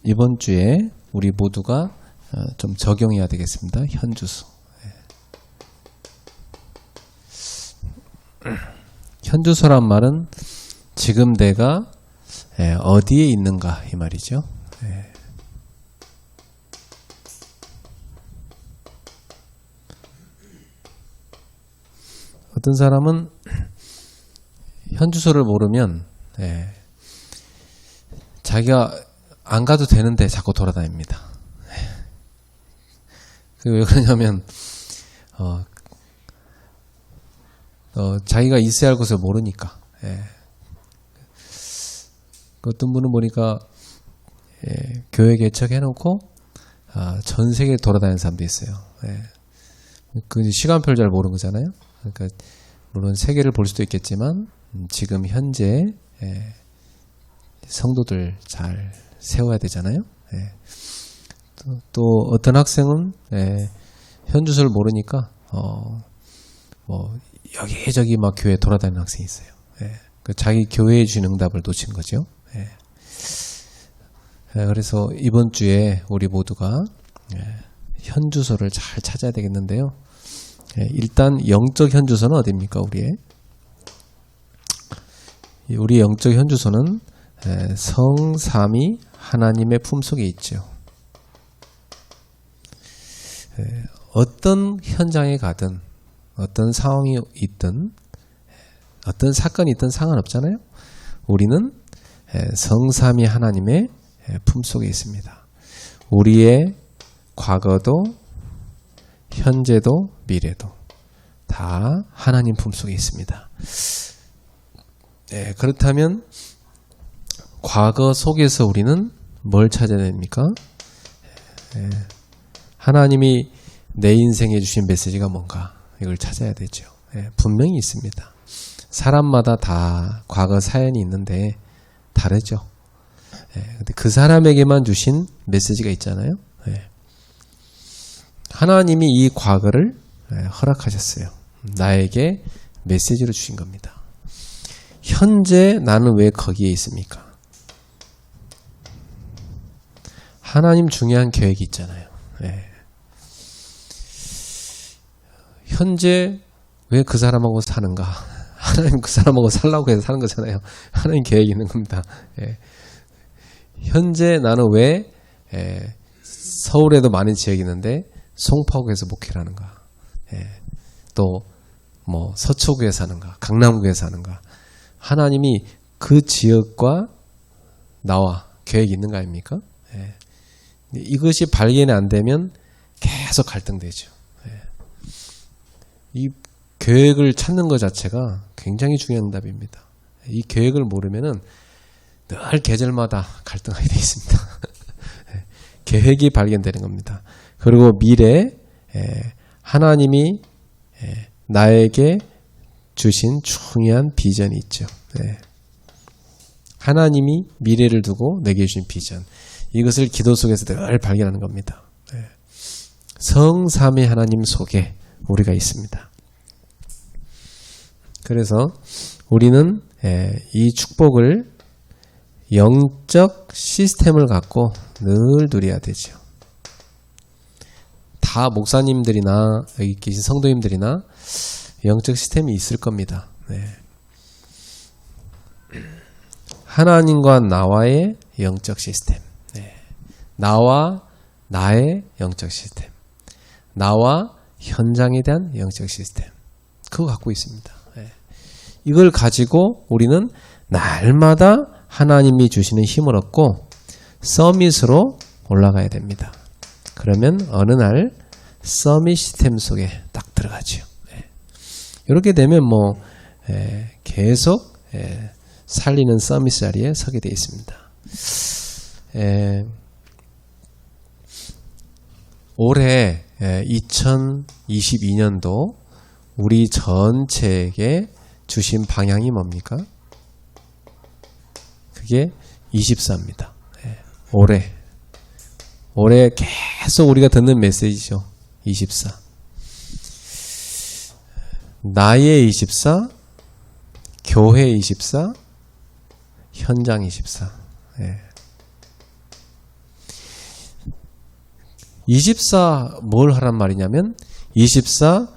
이번 주에 우리 모두가 좀 적용해야 되겠습니다. 현주소. 현주소란 말은 지금 내가 어디에 있는가 이 말이죠. 어떤 사람은 현주소를 모르면 자기가 안 가도 되는데 자꾸 돌아다닙니다. 왜 그러냐면 자기가 있어야 할 곳을 모르니까. 어떤 분은 보니까 교회 개척해놓고 전 세계 돌아다니는 사람도 있어요. 그 시간표를 잘 모르는 거잖아요. 그러니까 물론 세계를 볼 수도 있겠지만 지금 현재 성도들 잘 세워야 되잖아요. 또 어떤 학생은 현주소를 모르니까 여기저기 막 교회 돌아다니는 학생이 있어요. 자기 교회에 주는 응답을 놓친 거죠. 그래서 이번 주에 우리 모두가 현주소를 잘 찾아야 되겠는데요. 일단 영적 현주소는 어디입니까? 우리의 영적 현주소는 성삼위 하나님의 품속에 있죠. 어떤 현장에 가든 어떤 상황이 있든 어떤 사건이 있든 상관없잖아요. 우리는 성삼위 하나님의 품속에 있습니다. 우리의 과거도 현재도 미래도 다 하나님 품속에 있습니다. 그렇다면 과거 속에서 우리는 뭘 찾아야 됩니까? 하나님이 내 인생에 주신 메시지가 뭔가 이걸 찾아야 되죠. 분명히 있습니다. 사람마다 다 과거 사연이 있는데 다르죠. 근데 그 사람에게만 주신 메시지가 있잖아요. 하나님이 이 과거를 허락하셨어요. 나에게 메시지로 주신 겁니다. 현재 나는 왜 거기에 있습니까? 하나님 중요한 계획이 있잖아요. 현재 왜 그 사람하고 사는가? 하나님 그 사람하고 살라고 해서 사는 거잖아요. 하나님 계획이 있는 겁니다. 현재 나는 왜 서울에도 많은 지역이 있는데 송파구에서 목회를 하는가? 또 뭐 서초구에 사는가? 강남구에 사는가? 하나님이 그 지역과 나와 계획이 있는 거 아닙니까? 이것이 발견이 안 되면 계속 갈등되죠. 이 계획을 찾는 것 자체가 굉장히 중요한 응답입니다. 이 계획을 모르면은 늘 계절마다 갈등하게 되어 있습니다. 계획이 발견되는 겁니다. 그리고 미래 하나님이 나에게 주신 중요한 비전이 있죠. 하나님이 미래를 두고 내게 주신 비전, 이것을 기도 속에서 늘 발견하는 겁니다. 성삼위 하나님 속에 우리가 있습니다. 그래서 우리는 이 축복을 영적 시스템을 갖고 늘 누려야 되죠. 다 목사님들이나 여기 계신 성도님들이나 영적 시스템이 있을 겁니다. 하나님과 나와의 영적 시스템, 나와 나의 영적 시스템, 나와 현장에 대한 영적 시스템, 그거 갖고 있습니다. 이걸 가지고 우리는 날마다 하나님이 주시는 힘을 얻고 서밋으로 올라가야 됩니다. 그러면 어느 날 서밋 시스템 속에 딱 들어가죠. 이렇게 되면 계속 살리는 서밋 자리에 서게 되어 있습니다. 올해 2022년도 우리 전체에게 주신 방향이 뭡니까? 그게 24입니다. 올해 계속 우리가 듣는 메시지죠. 24. 나의 24, 교회 24, 현장 24. 24 뭘 하란 말이냐면 24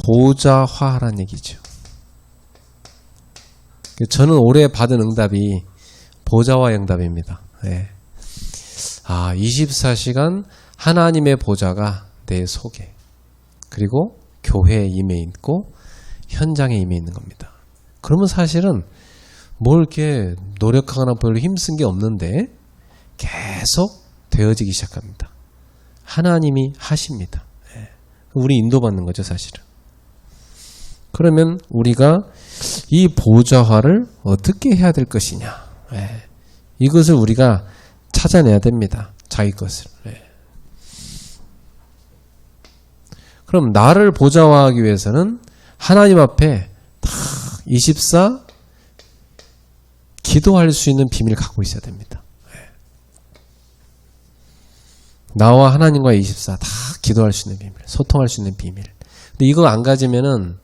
보좌화하란 얘기죠. 저는 올해 받은 응답이 보좌화 응답입니다. 네. 24시간 하나님의 보좌가 내 속에 그리고 교회에 임해 있고 현장에 임해 있는 겁니다. 그러면 사실은 뭘 이렇게 노력하거나 별로 힘쓴 게 없는데 계속 되어지기 시작합니다. 하나님이 하십니다. 우리 인도받는 거죠, 사실은. 그러면 우리가 이 보좌화를 어떻게 해야 될 것이냐. 이것을 우리가 찾아내야 됩니다. 자기 것을. 그럼 나를 보좌화하기 위해서는 하나님 앞에 다 24 기도할 수 있는 비밀을 갖고 있어야 됩니다. 나와 하나님과 24 다 기도할 수 있는 비밀, 소통할 수 있는 비밀. 근데 이거 안 가지면은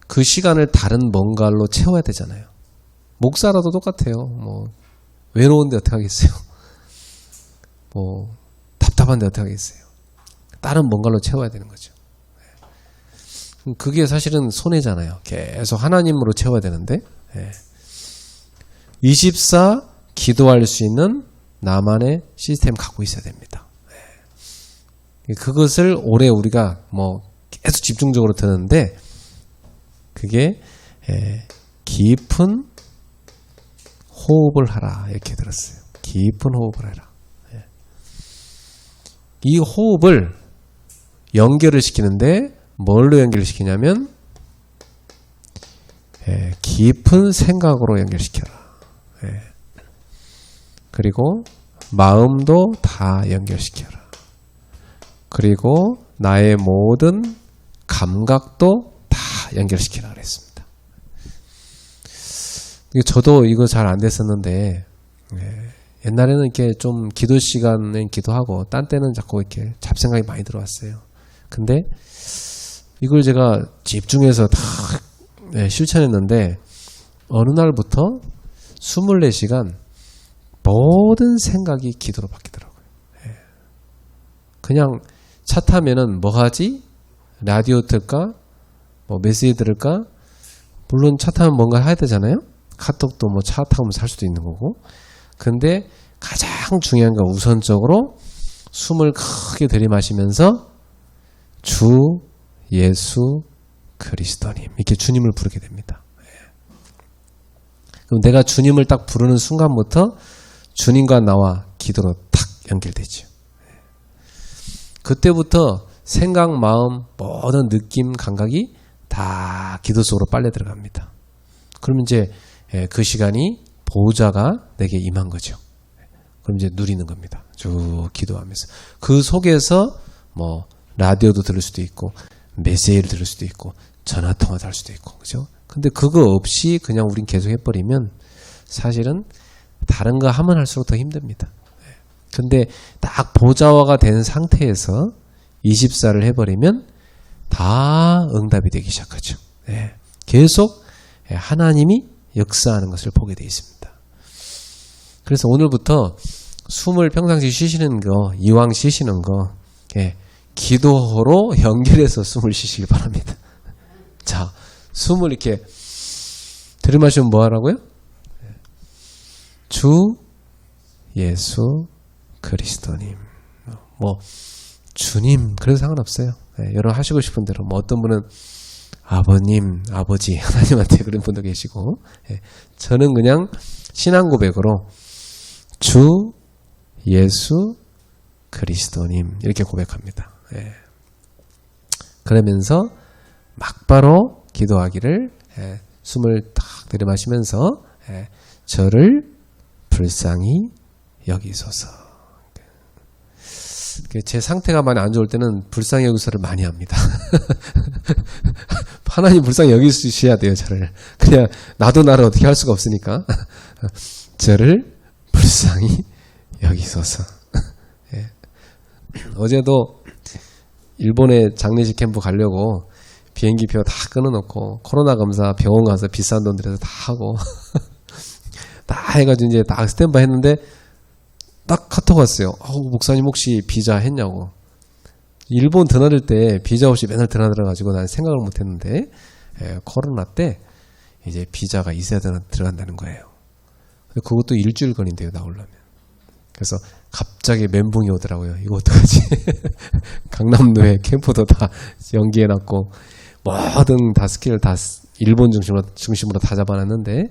그 시간을 다른 뭔가로 채워야 되잖아요. 목사라도 똑같아요. 뭐 외로운데 어떡하겠어요. 뭐 답답한데 어떡하겠어요. 다른 뭔가로 채워야 되는 거죠. 그게 사실은 손해잖아요. 계속 하나님으로 채워야 되는데 24 기도할 수 있는 나만의 시스템 갖고 있어야 됩니다. 그것을 올해 우리가 뭐 계속 집중적으로 드는데 그게 깊은 호흡을 하라 이렇게 들었어요. 깊은 호흡을 해라. 이 호흡을 연결을 시키는데 뭘로 연결을 시키냐면 깊은 생각으로 연결시켜라. 그리고 마음도 다 연결시켜라. 그리고 나의 모든 감각도 다 연결시키라 그랬습니다. 저도 이거 잘 안 됐었는데 옛날에는 이렇게 좀 기도 시간엔 기도하고 딴 때는 자꾸 이렇게 잡생각이 많이 들어왔어요. 근데 이걸 제가 집중해서 다 실천했는데 어느 날부터 24시간 모든 생각이 기도로 바뀌더라고요. 그냥 차 타면은 뭐 하지? 라디오 들까? 뭐 메시지 들을까? 물론 차 타면 뭔가 해야 되잖아요. 카톡도 뭐 차 타고 살 수도 있는 거고. 근데 가장 중요한 건 우선적으로 숨을 크게 들이마시면서 주 예수 그리스도님 이렇게 주님을 부르게 됩니다. 그럼 내가 주님을 딱 부르는 순간부터 주님과 나와 기도로 탁 연결되죠. 그때부터 생각, 마음, 모든 느낌, 감각이 다 기도 속으로 빨려 들어갑니다. 그러면 이제 그 시간이 보호자가 내게 임한 거죠. 그럼 이제 누리는 겁니다. 쭉 기도하면서. 그 속에서 뭐 라디오도 들을 수도 있고 메시지를 들을 수도 있고 전화통화도 할 수도 있고 그죠? 근데 그거 없이 그냥 우린 계속 해버리면 사실은 다른 거 하면 할수록 더 힘듭니다. 근데 딱 보좌화가 된 상태에서 24를 해버리면 다 응답이 되기 시작하죠. 계속 하나님이 역사하는 것을 보게 되어 있습니다. 그래서 오늘부터 숨을 평상시 쉬시는 거, 이왕 쉬시는 거 기도로 연결해서 숨을 쉬시기 바랍니다. 자, 숨을 이렇게 들이마시면 뭐 하라고요? 주 예수 그리스도님. 뭐 주님 그래도 상관없어요. 여러분 하시고 싶은 대로. 뭐 어떤 분은 아버님, 아버지 하나님한테 그런 분도 계시고 저는 그냥 신앙 고백으로 주 예수 그리스도님 이렇게 고백합니다. 그러면서 막바로 기도하기를 숨을 탁 들이마시면서 저를 불쌍히 여기소서. 제 상태가 많이 안 좋을 때는 불쌍히 여기소서를 많이 합니다. 하나님 불쌍히 여기셔야 돼요. 저를. 그냥 나도 나를 어떻게 할 수가 없으니까 저를 불쌍히 여기소서. 어제도 일본에 장례식 캠프 가려고 비행기표 다 끊어놓고 코로나 검사 병원 가서 비싼 돈 들여서 다 하고 다 해가지고 이제 다 스탠바이 했는데 딱 카톡 왔어요. 목사님 혹시 비자 했냐고. 일본 드나들 때 비자 없이 맨날 드나들어가지고 난 생각을 못했는데 코로나 때 이제 비자가 있어야 들어간다는 거예요. 그것도 일주일 걸린대요, 나오려면. 그래서 갑자기 멘붕이 오더라고요. 이거 어떡하지? 강남노예 캠프도 다 연기해놨고 모든 다 스킬을 다 일본 중심으로 다 잡아놨는데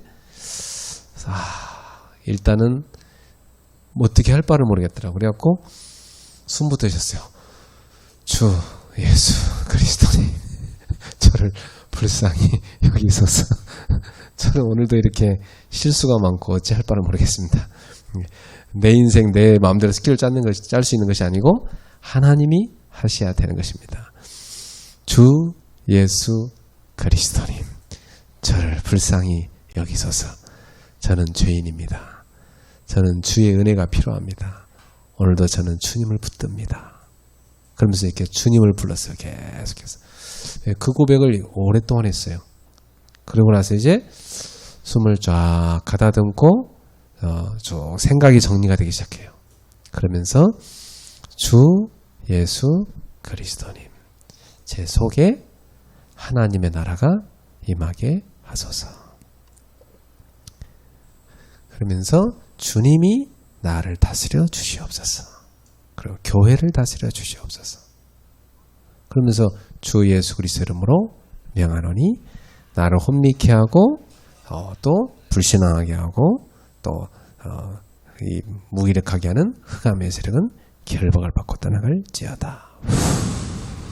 일단은 뭐 어떻게 할 바를 모르겠더라고요. 그래갖고 숨부터 쉬었어요. 주 예수 그리스도님 저를 불쌍히 여기소서. 저는 오늘도 이렇게 실수가 많고 어찌 할 바를 모르겠습니다. 내 인생 내 마음대로 스킬을 짤 수 있는 것이 아니고 하나님이 하셔야 되는 것입니다. 주 예수 그리스도님 저를 불쌍히 여기소서. 저는 죄인입니다. 저는 주의 은혜가 필요합니다. 오늘도 저는 주님을 붙듭니다. 그러면서 이렇게 주님을 불렀어요. 계속해서. 그 고백을 오랫동안 했어요. 그러고 나서 이제 숨을 쫙 가다듬고 쭉 생각이 정리가 되기 시작해요. 그러면서 주 예수 그리스도님 제 속에 하나님의 나라가 임하게 하소서. 그러면서 주님이 나를 다스려 주시옵소서. 그리고 교회를 다스려 주시옵소서. 그러면서 주 예수 그리스도 이름으로 명하노니 나를 혼미케 하고 또 불신앙하게 하고 또 이 무기력하게 하는 흑암의 세력은 결박을 받고 떠나갈지어다.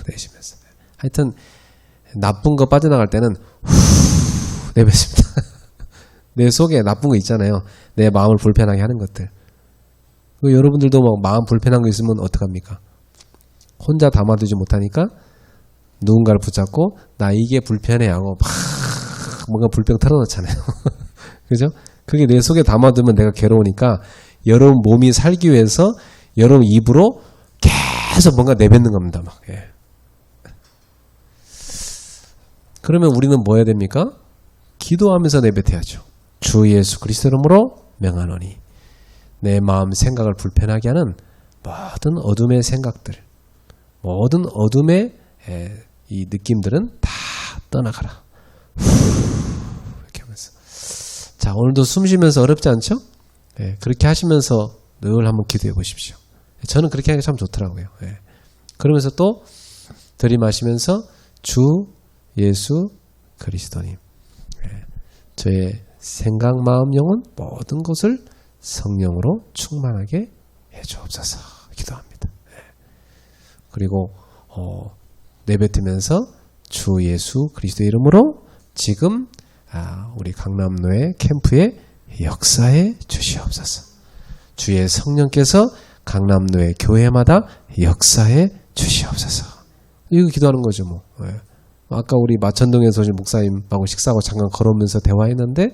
내쉬면서 하여튼 나쁜 거 빠져나갈 때는 내뱉습니다. 내 속에 나쁜 거 있잖아요. 내 마음을 불편하게 하는 것들. 여러분들도 뭐 마음 불편한 거 있으면 어떡합니까? 혼자 담아두지 못하니까 누군가를 붙잡고 나 이게 불편해 하고 막 뭔가 불평 털어놓잖아요. 그죠? 그게 내 속에 담아두면 내가 괴로우니까 여러분 몸이 살기 위해서 여러분 입으로 계속 뭔가 내뱉는 겁니다. 막. 예. 그러면 우리는 뭐 해야 됩니까? 기도하면서 내뱉어야죠. 주 예수 그리스도 이름으로 명하노니 내 마음 생각을 불편하게 하는 모든 어둠의 생각들, 모든 어둠의 이 느낌들은 다 떠나가라. 이렇게 하면서. 자, 오늘도 숨 쉬면서 어렵지 않죠? 예, 그렇게 하시면서 늘 한번 기도해 보십시오. 저는 그렇게 하는 게 참 좋더라고요. 예. 그러면서 또 들이마시면서 주 예수 그리스도님 예. 저의 생각, 마음, 영혼 모든 것을 성령으로 충만하게 해주옵소서 기도합니다. 예. 그리고 내뱉으면서 주 예수 그리스도 이름으로 지금 우리 강남노예 캠프에 역사해 주시옵소서. 주의 성령께서 강남노예 교회마다 역사해 주시옵소서. 이거 기도하는 거죠 뭐. 예. 아까 우리 마천동에서 오신 목사님하고 식사하고 잠깐 걸어오면서 대화했는데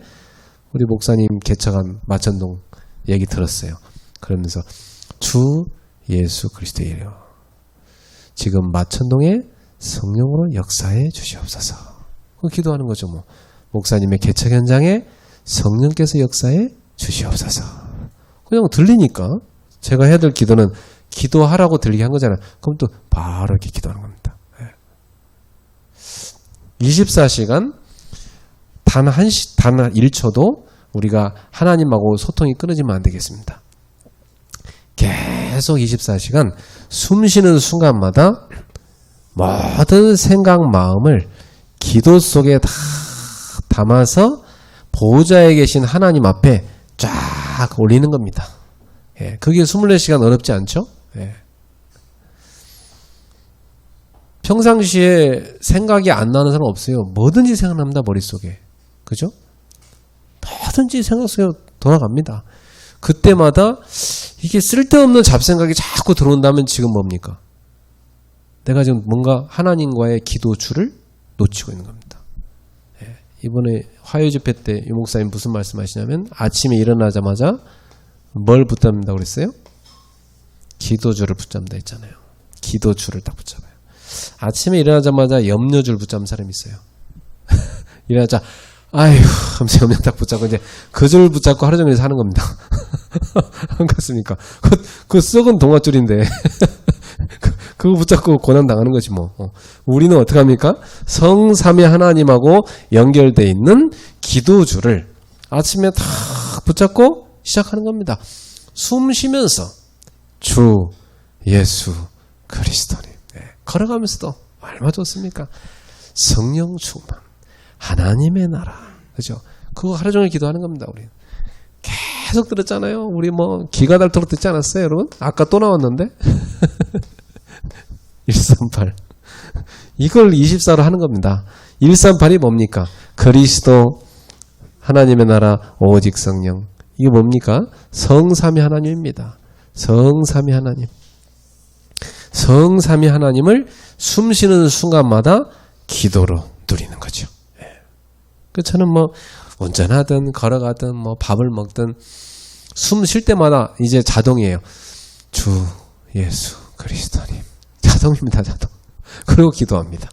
우리 목사님 개척한 마천동 얘기 들었어요. 그러면서 주 예수 그리스도의 이름 지금 마천동에 성령으로 역사해 주시옵소서. 기도하는 거죠 뭐. 목사님의 개척 현장에 성령께서 역사해 주시옵소서. 그냥 들리니까 제가 해야 될 기도는 기도하라고 들리게 한 거잖아요. 그럼 또 바로 이렇게 기도하는 겁니다. 24시간 단 1초도 우리가 하나님하고 소통이 끊어지면 안 되겠습니다. 계속 24시간 숨 쉬는 순간마다 모든 생각, 마음을 기도 속에 다 담아서 보호자에 계신 하나님 앞에 쫙 올리는 겁니다. 예, 그게 24시간 어렵지 않죠? 예. 평상시에 생각이 안 나는 사람 없어요. 뭐든지 생각납니다. 머릿속에. 그죠? 뭐든지 생각 속에 돌아갑니다. 그때마다 이게 쓸데없는 잡생각이 자꾸 들어온다면 지금 뭡니까? 내가 지금 뭔가 하나님과의 기도줄을 놓치고 있는 겁니다. 예. 이번에 화요 집회 때 유 목사님 무슨 말씀하시냐면 아침에 일어나자마자 뭘 붙잡는다고 그랬어요? 기도줄을 붙잡는다 했잖아요. 기도줄을 딱 붙잡아요. 아침에 일어나자마자 염려줄 붙잡는 사람이 있어요. 일어나자 아휴 하면서 염려 딱 붙잡고 이제 그 줄 붙잡고 하루 종일 사는 겁니다. 안 그렇습니까? 그 썩은 동아줄인데 그거 붙잡고 고난 당하는 거지 뭐. 우리는 어떻게 합니까? 성삼위 하나님하고 연결되어 있는 기도줄을 아침에 다 붙잡고 시작하는 겁니다. 숨 쉬면서 주 예수 그리스도님. 걸어가면서도 얼마나 좋습니까? 성령 충만, 하나님의 나라, 그죠? 그거 하루 종일 기도하는 겁니다. 우리 계속 들었잖아요. 우리 뭐 기가 닳도록 듣지 않았어요, 여러분? 아까 또 나왔는데 138 이걸 24로 하는 겁니다. 138이 뭡니까? 그리스도, 하나님의 나라, 오직 성령. 이게 뭡니까? 성삼위 하나님입니다. 성삼위 하나님. 성삼위 하나님을 숨 쉬는 순간마다 기도로 누리는 거죠. 그 저는 뭐 운전하든 걸어가든 뭐 밥을 먹든 숨 쉴 때마다 이제 자동이에요. 주 예수 그리스도님. 자동입니다, 자동. 그리고 기도합니다.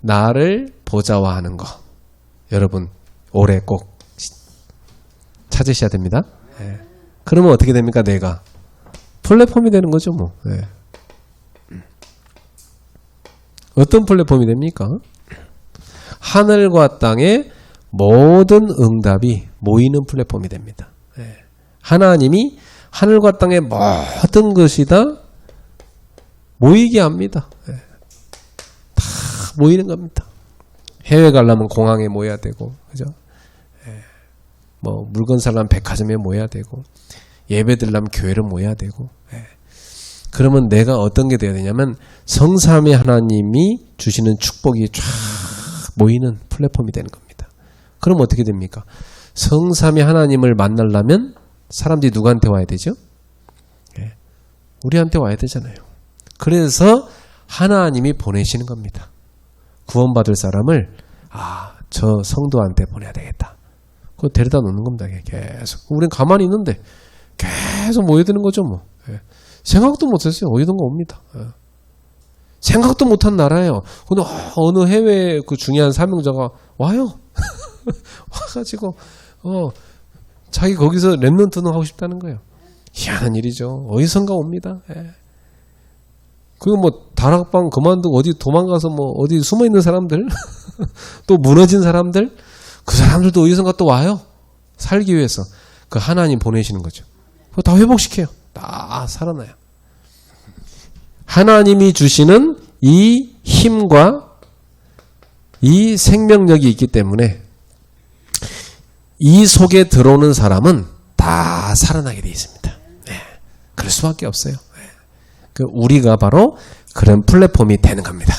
나를 보좌화하는 거 여러분 올해 꼭 찾으셔야 됩니다. 그러면 어떻게 됩니까? 내가 플랫폼이 되는 거죠, 뭐. 어떤 플랫폼이 됩니까? 하늘과 땅의 모든 응답이 모이는 플랫폼이 됩니다. 하나님이 하늘과 땅의 모든 것이 다 모이게 합니다. 다 모이는 겁니다. 해외 가려면 공항에 모여야 되고, 그죠? 뭐 물건 사려면 백화점에 모여야 되고, 예배 드리려면 교회를 모여야 되고. 그러면 내가 어떤 게 돼야 되냐면 성삼위 하나님이 주시는 축복이 쫙 모이는 플랫폼이 되는 겁니다. 그럼 어떻게 됩니까? 성삼위 하나님을 만나려면 사람들이 누구한테 와야 되죠? 우리한테 와야 되잖아요. 그래서 하나님이 보내시는 겁니다. 구원받을 사람을 저 성도한테 보내야 되겠다. 그거 데려다 놓는 겁니다. 계속. 우린 가만히 있는데 계속 모여드는 거죠, 뭐. 생각도 못했어요. 어디든가 옵니다. 생각도 못한 나라예요. 근데 어느 해외 그 중요한 사명자가 와요. 와가지고 자기 거기서 랩런트는 하고 싶다는 거예요. 희한한 일이죠. 어디선가 옵니다. 그리고 뭐 다락방 그만두고 어디 도망가서 뭐 어디 숨어 있는 사람들, 또 무너진 사람들, 그 사람들도 어디선가 또 와요. 살기 위해서 그 하나님 보내시는 거죠. 그거 다 회복시켜요. 다 살아나요. 하나님이 주시는 이 힘과 이 생명력이 있기 때문에 이 속에 들어오는 사람은 다 살아나게 되어 있습니다. 그럴 수밖에 없어요. 우리가 바로 그런 플랫폼이 되는 겁니다.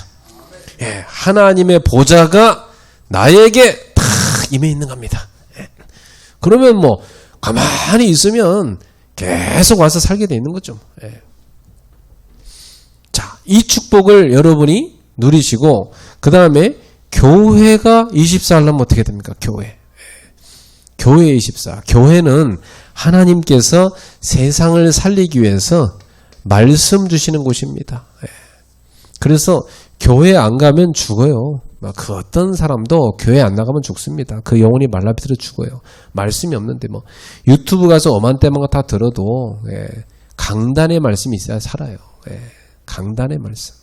하나님의 보좌가 나에게 다 임해 있는 겁니다. 그러면 뭐 가만히 있으면 계속 와서 살게 돼 있는 거죠. 자, 이 축복을 여러분이 누리시고 그 다음에 교회가 24 하려면 어떻게 됩니까? 교회 24. 교회는 하나님께서 세상을 살리기 위해서 말씀 주시는 곳입니다. 그래서 교회 안 가면 죽어요. 그 어떤 사람도 교회 안 나가면 죽습니다. 그 영혼이 말라비틀어 죽어요. 말씀이 없는데 뭐 유튜브 가서 오만때만 다 들어도 강단의 말씀이 있어야 살아요. 강단의 말씀.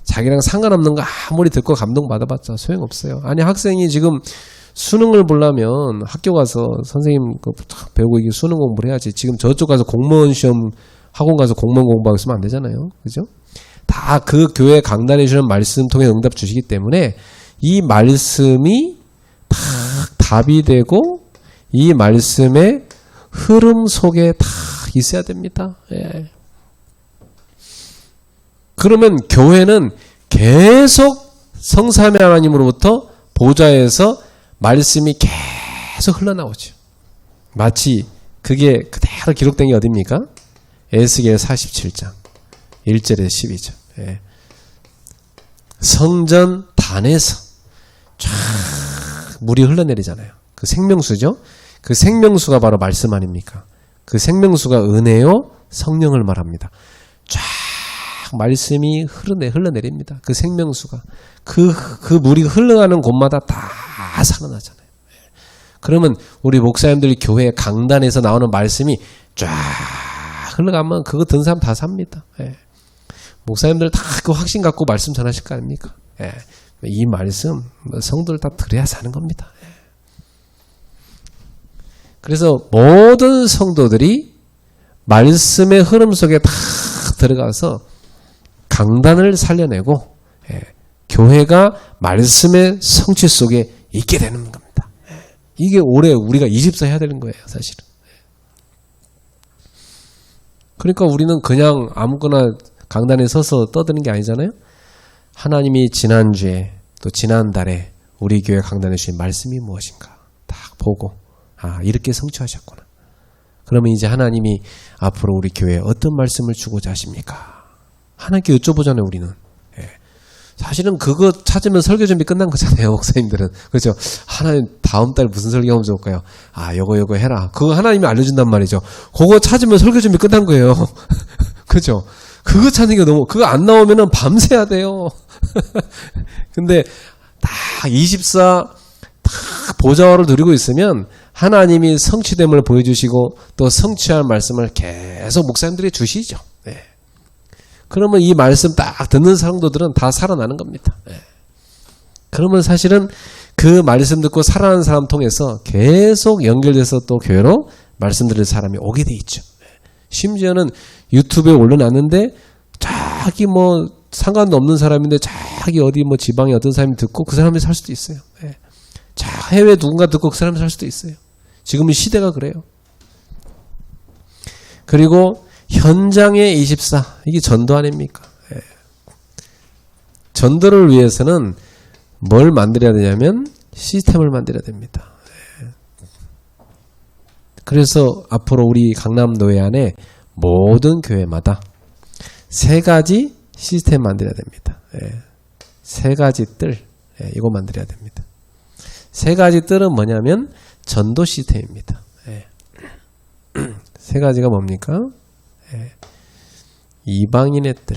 자기랑 상관없는 거 아무리 듣고 감동받아봤자 소용없어요. 아니 학생이 지금 수능을 보려면 학교 가서 선생님 배우고 이게 수능 공부를 해야지. 지금 저쪽 가서 공무원 시험 학원 가서 공무원 공부하고 있으면 안 되잖아요. 그죠? 다 그 교회 강단해 주는 말씀 통해 응답 주시기 때문에 이 말씀이 다 답이 되고 이 말씀의 흐름 속에 다 있어야 됩니다. 그러면 교회는 계속 성삼위 하나님으로부터 보좌에서 말씀이 계속 흘러나오죠. 마치 그게 그대로 기록된 게 어딥니까? 에스겔 47장 1절에서 12절. 성전 단에서 쫙 물이 흘러내리잖아요. 그 생명수죠. 그 생명수가 바로 말씀 아닙니까? 그 생명수가 은혜요 성령을 말합니다. 쫙 말씀이 흘러내립니다. 그 생명수가. 그 물이 흘러가는 곳마다 다 살아나잖아요. 그러면 우리 목사님들이 교회 강단에서 나오는 말씀이 쫙 흘러가면 그거 든 사람 다 삽니다. 예. 목사님들 다 그 확신 갖고 말씀 전하실 거 아닙니까? 예. 이 말씀 성도들 다 들어야 사는 겁니다. 예. 그래서 모든 성도들이 말씀의 흐름 속에 다 들어가서 강단을 살려내고 교회가 말씀의 성취 속에 있게 되는 겁니다. 이게 올해 우리가 24 해야 되는 거예요, 사실은. 그러니까 우리는 그냥 아무거나 강단에 서서 떠드는 게 아니잖아요. 하나님이 지난주에 또 지난달에 우리 교회 강단에 주신 말씀이 무엇인가 딱 보고 이렇게 성취하셨구나. 그러면 이제 하나님이 앞으로 우리 교회에 어떤 말씀을 주고자 하십니까? 하나님께 여쭤보잖아요, 우리는. 사실은 그거 찾으면 설교 준비 끝난 거잖아요, 목사님들은. 그렇죠? 하나님 다음 달 무슨 설교하면 좋을까요? 요거 해라. 그거 하나님이 알려준단 말이죠. 그거 찾으면 설교 준비 끝난 거예요. 그렇죠? 그거 찾는 게 그거 안 나오면은 밤새야 돼요. 근데 딱 24 딱 보좌를 누리고 있으면 하나님이 성취됨을 보여주시고 또 성취할 말씀을 계속 목사님들이 주시죠. 네. 그러면 이 말씀 딱 듣는 성도들은 다 살아나는 겁니다. 네. 그러면 사실은 그 말씀 듣고 살아나는 사람 통해서 계속 연결돼서 또 교회로 말씀 들을 사람이 오게 돼 있죠. 네. 심지어는 유튜브에 올려놨는데 자기 상관도 없는 사람인데 자기 어디 지방에 어떤 사람이 듣고 그 사람이 살 수도 있어요. 네. 자, 해외 누군가 듣고 그 사람이 살 수도 있어요. 지금은 시대가 그래요. 그리고 현장의 24 이게 전도 아닙니까? 예. 전도를 위해서는 뭘 만들어야 되냐면 시스템을 만들어야 됩니다. 예. 그래서 앞으로 우리 강남노회 안에 모든 교회마다 3가지 시스템 만들어야 됩니다. 예. 3가지 뜰 이거 만들어야 됩니다. 3가지 뜰은 뭐냐면 전도 시스템입니다. 예. 3가지가 뭡니까? 예. 이방인의 뜰,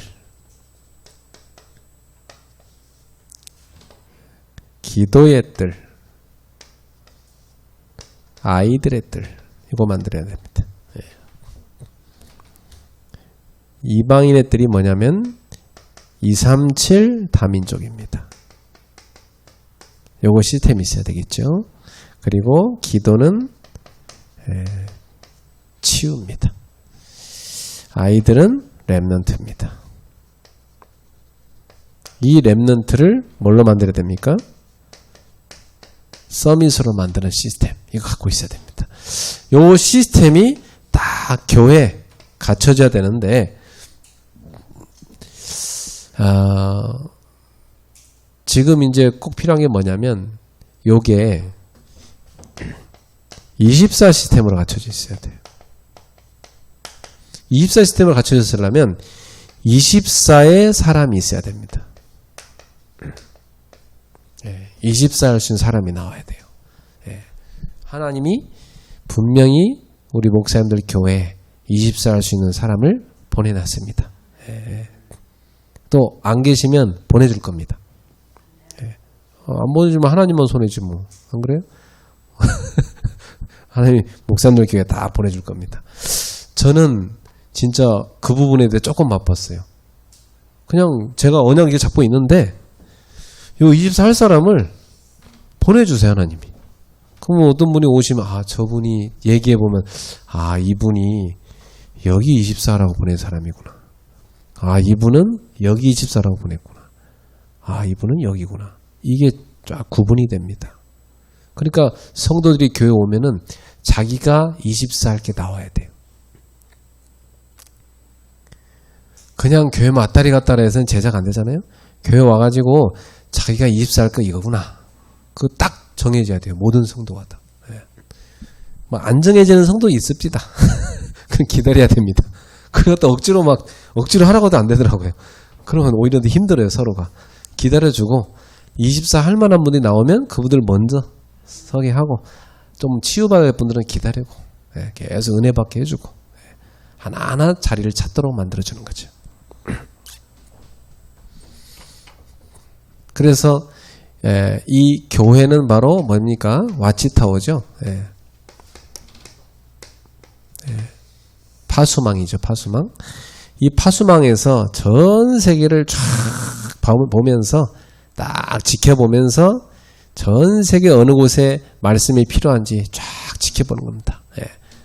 기도의 뜰, 아이들의 뜰 이거 만들어야 됩니다. 예. 이방인의 뜰이 뭐냐면 237 다민족입니다. 요거 시스템이 있어야 되겠죠. 그리고 기도는 치유입니다. 아이들은 렘넌트입니다. 이 렘넌트를 뭘로 만들어야 됩니까? 서밋으로 만드는 시스템 이거 갖고 있어야 됩니다. 요 시스템이 딱 교회에 갖춰져야 되는데 지금 이제 꼭 필요한 게 뭐냐면 요게 24 시스템으로 갖춰져 있어야 돼요. 24 시스템을 갖춰졌으려면 24의 사람이 있어야 됩니다. 24 할 수 있는 사람이 나와야 돼요. 하나님이 분명히 우리 목사님들 교회에 24 할 수 있는 사람을 보내놨습니다. 또 안 계시면 보내줄 겁니다. 안 보내주면 하나님만 손해지 뭐. 안 그래요? 하나님이 목사님들 교회에 다 보내줄 겁니다. 저는 진짜 그 부분에 대해 조금 바빴어요. 그냥 제가 언약을 잡고 있는데 요 24 할 사람을 보내주세요, 하나님이. 그럼 어떤 분이 오시면 저분이 얘기해보면 이분이 여기 24라고 보낸 사람이구나. 이분은 여기 24라고 보냈구나. 이분은 여기구나. 이게 쫙 구분이 됩니다. 그러니까 성도들이 교회 오면은 자기가 24 할 게 나와야 돼요. 그냥 교회 왔다리 갔다리 해서는 제작 안 되잖아요. 교회 와가지고 자기가 24 할 거 이거구나. 그거 딱 정해져야 돼요. 모든 성도가 다. 안 정해지는 성도 있습니다. 그럼 기다려야 됩니다. 그리고 또 억지로 하라고도 안 되더라고요. 그러면 오히려 더 힘들어요, 서로가. 기다려주고 24 할 만한 분이 나오면 그분들 먼저 서게 하고 좀 치유받을 분들은 기다리고 계속 은혜 받게 해주고 하나하나 자리를 찾도록 만들어주는 거죠. 그래서 이 교회는 바로 뭡니까? 와치타워죠. 파수망이죠. 파수망. 이 파수망에서 전 세계를 쫙 보면서 딱 지켜보면서 전 세계 어느 곳에 말씀이 필요한지 쫙 지켜보는 겁니다.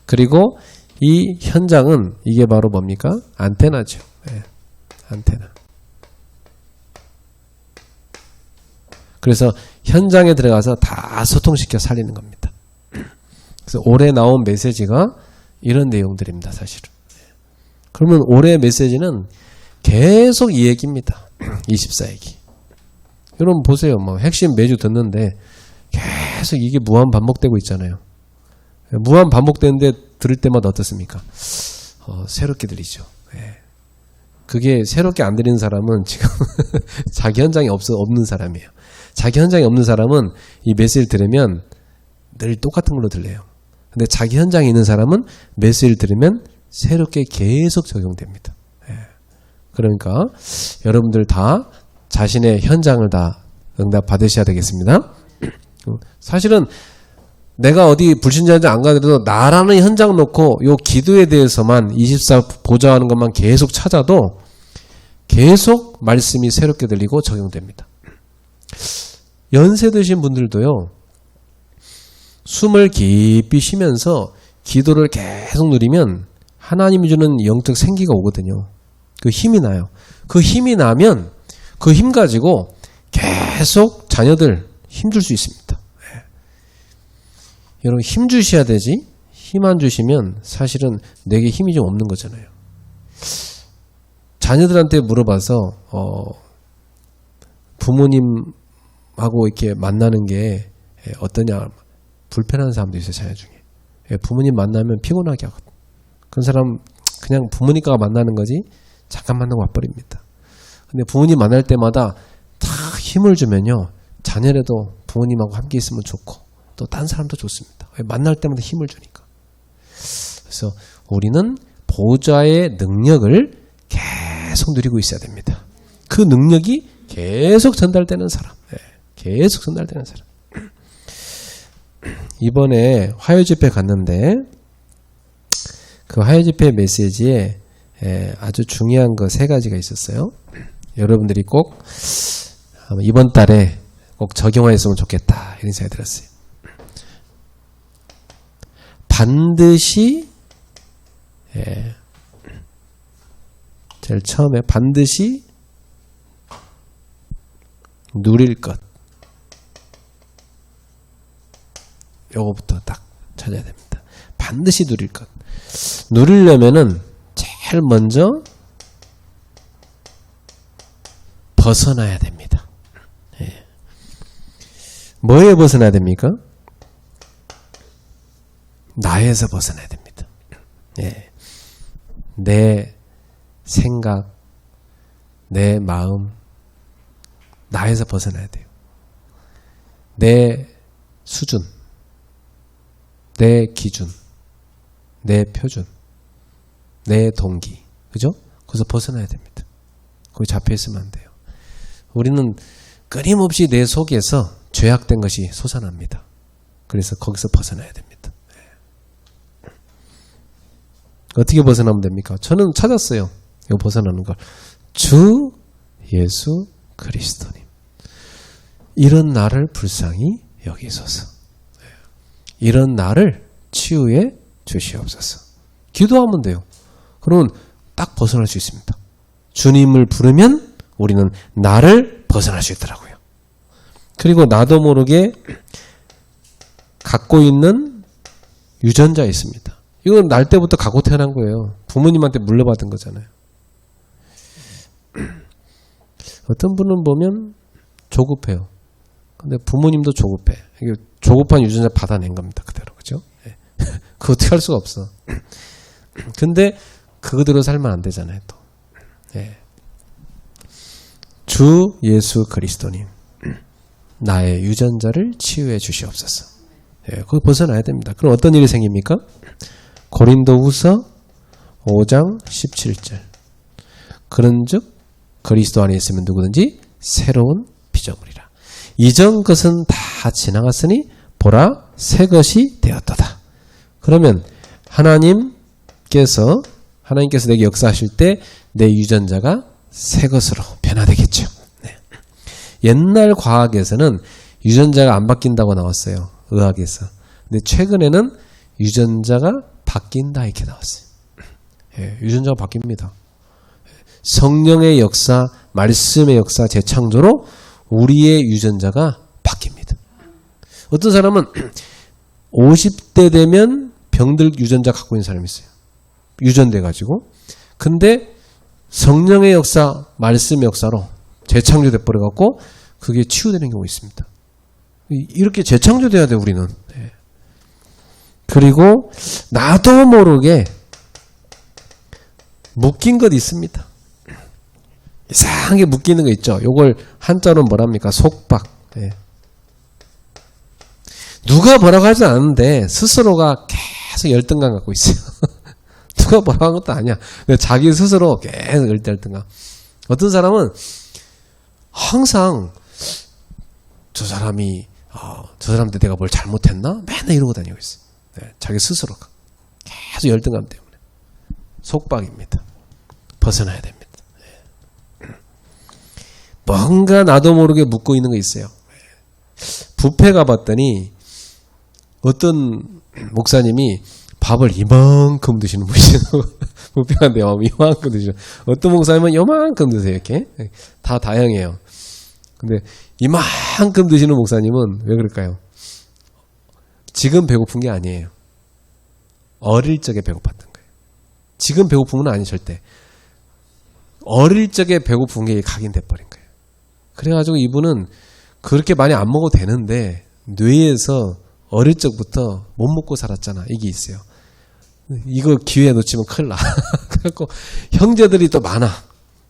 그리고 이 현장은 이게 바로 뭡니까? 안테나죠. 안테나. 그래서 현장에 들어가서 다 소통시켜 살리는 겁니다. 그래서 올해 나온 메시지가 이런 내용들입니다. 사실은. 그러면 올해 메시지는 계속 이 얘기입니다. 24얘기. 여러분 보세요. 뭐 핵심 매주 듣는데 계속 이게 무한 반복되고 있잖아요. 무한 반복되는데 들을 때마다 어떻습니까? 새롭게 들리죠. 그게 새롭게 안 들리는 사람은 지금 자기 현장이 없는 사람이에요. 자기 현장이 없는 사람은 이 메시지를 들으면 늘 똑같은 걸로 들려요. 근데 자기 현장에 있는 사람은 메시지를 들으면 새롭게 계속 적용됩니다. 그러니까 여러분들 다 자신의 현장을 다 응답 받으셔야 되겠습니다. 사실은 내가 어디 불신자인지 안 가더라도 나라는 현장 놓고 요 기도에 대해서만 24 보좌하는 것만 계속 찾아도 계속 말씀이 새롭게 들리고 적용됩니다. 연세 드신 분들도요. 숨을 깊이 쉬면서 기도를 계속 누리면 하나님이 주는 영적 생기가 오거든요. 그 힘이 나요. 그 힘이 나면 그 힘 가지고 계속 자녀들 힘줄 수 있습니다. 여러분 힘 주셔야 되지 힘 안 주시면 사실은 내게 힘이 좀 없는 거잖아요. 자녀들한테 물어봐서 부모님하고 이렇게 만나는 게 어떠냐 불편한 사람도 있어요. 자녀 중에. 부모님 만나면 피곤하게 하거든. 그런 사람 그냥 부모님과 만나는 거지 잠깐 만나고 와버립니다. 근데 부모님 만날 때마다 다 힘을 주면요. 자녀라도 부모님하고 함께 있으면 좋고 또 딴 사람도 좋습니다. 만날 때마다 힘을 주니까. 그래서 우리는 보좌의 능력을 계속 누리고 있어야 됩니다. 그 능력이 계속 전달되는 사람. 계속 전달되는 사람. 이번에 화요집회 갔는데 그 화요집회 메시지에 아주 중요한 거 3가지가 있었어요. 여러분들이 꼭 이번 달에 꼭 적용하였으면 좋겠다 이런 생각이 들었어요. 반드시 제일 처음에 반드시 누릴 것 요거부터 딱 찾아야 됩니다. 반드시 누릴 것. 누리려면은 제일 먼저 벗어나야 됩니다. 뭐에 벗어나야 됩니까? 나에서 벗어나야 됩니다. 내 생각, 내 마음, 나에서 벗어나야 돼요. 내 수준, 내 기준, 내 표준, 내 동기, 그죠? 거기서 벗어나야 됩니다. 거기 잡혀있으면 안 돼요. 우리는 끊임없이 내 속에서 죄악된 것이 솟아납니다. 그래서 거기서 벗어나야 됩니다. 어떻게 벗어나면 됩니까? 저는 찾았어요. 이거 벗어나는 걸. 주 예수 그리스도님. 이런 나를 불쌍히 여기소서. 이런 나를 치유해 주시옵소서. 기도하면 돼요. 그러면 딱 벗어날 수 있습니다. 주님을 부르면 우리는 나를 벗어날 수 있더라고요. 그리고 나도 모르게 갖고 있는 유전자 있습니다. 이건 날 때부터 갖고 태어난 거예요. 부모님한테 물려받은 거잖아요. 어떤 분은 보면 조급해요. 근데 부모님도 조급해. 이게 조급한 유전자 받아낸 겁니다. 그대로. 그죠? 그거 어떻게 할 수가 없어. 근데 그대로 살면 안 되잖아요. 또. 주 예수 그리스도님. 나의 유전자를 치유해 주시옵소서. 거기 벗어나야 됩니다. 그럼 어떤 일이 생깁니까? 고린도후서 5장 17절. 그런즉 그리스도 안에 있으면 누구든지 새로운 피조물이라. 이전 것은 다 지나갔으니 보라 새 것이 되었도다. 그러면 하나님께서 내게 역사하실 때 내 유전자가 새 것으로 변화되겠죠. 네. 옛날 과학에서는 유전자가 안 바뀐다고 나왔어요. 의학에서. 근데 최근에는 유전자가 바뀐다 이렇게 나왔어요. 예, 유전자가 바뀝니다. 성령의 역사, 말씀의 역사, 재창조로 우리의 유전자가 바뀝니다. 어떤 사람은 50대 되면 병들 유전자 갖고 있는 사람이 있어요. 유전돼가지고. 근데 성령의 역사, 말씀의 역사로 재창조돼 버려갖고 그게 치유되는 경우가 있습니다. 이렇게 재창조돼야 돼 우리는. 네. 그리고 나도 모르게 묶인 것 있습니다. 이상하게 묶이는 거 있죠. 요걸 한자로 뭐랍니까? 속박. 네. 누가 뭐라고 하지 않았는데 스스로가 계속 열등감 갖고 있어요. 누가 뭐라고 한 것도 아니야. 자기 스스로 계속 열등감. 어떤 사람은 항상 저 사람한테 내가 뭘 잘못했나? 맨날 이러고 다니고 있어요. 네, 자기 스스로가 계속 열등감 때문에. 속박입니다. 벗어나야 됩니다. 네. 뭔가 나도 모르게 묶고 있는 거 있어요. 뷔페 가봤더니 어떤 목사님이 밥을 이만큼 드시는 분이세요. 뷔페 갔는데 이만큼 드시는. 어떤 목사님은 요만큼 드세요. 이렇게. 다 다양해요. 근데 이만큼 드시는 목사님은 왜 그럴까요? 지금 배고픈 게 아니에요. 어릴 적에 배고팠던 거예요. 지금 배고픈 건 아니 절대. 어릴 적에 배고픈 게 각인돼버린 거예요. 그래가지고 이분은 그렇게 많이 안 먹어도 되는데 뇌에서 어릴 적부터 못 먹고 살았잖아. 이게 있어요. 이거 기회에 놓치면 큰일 나. 그래갖고 형제들이 또 많아.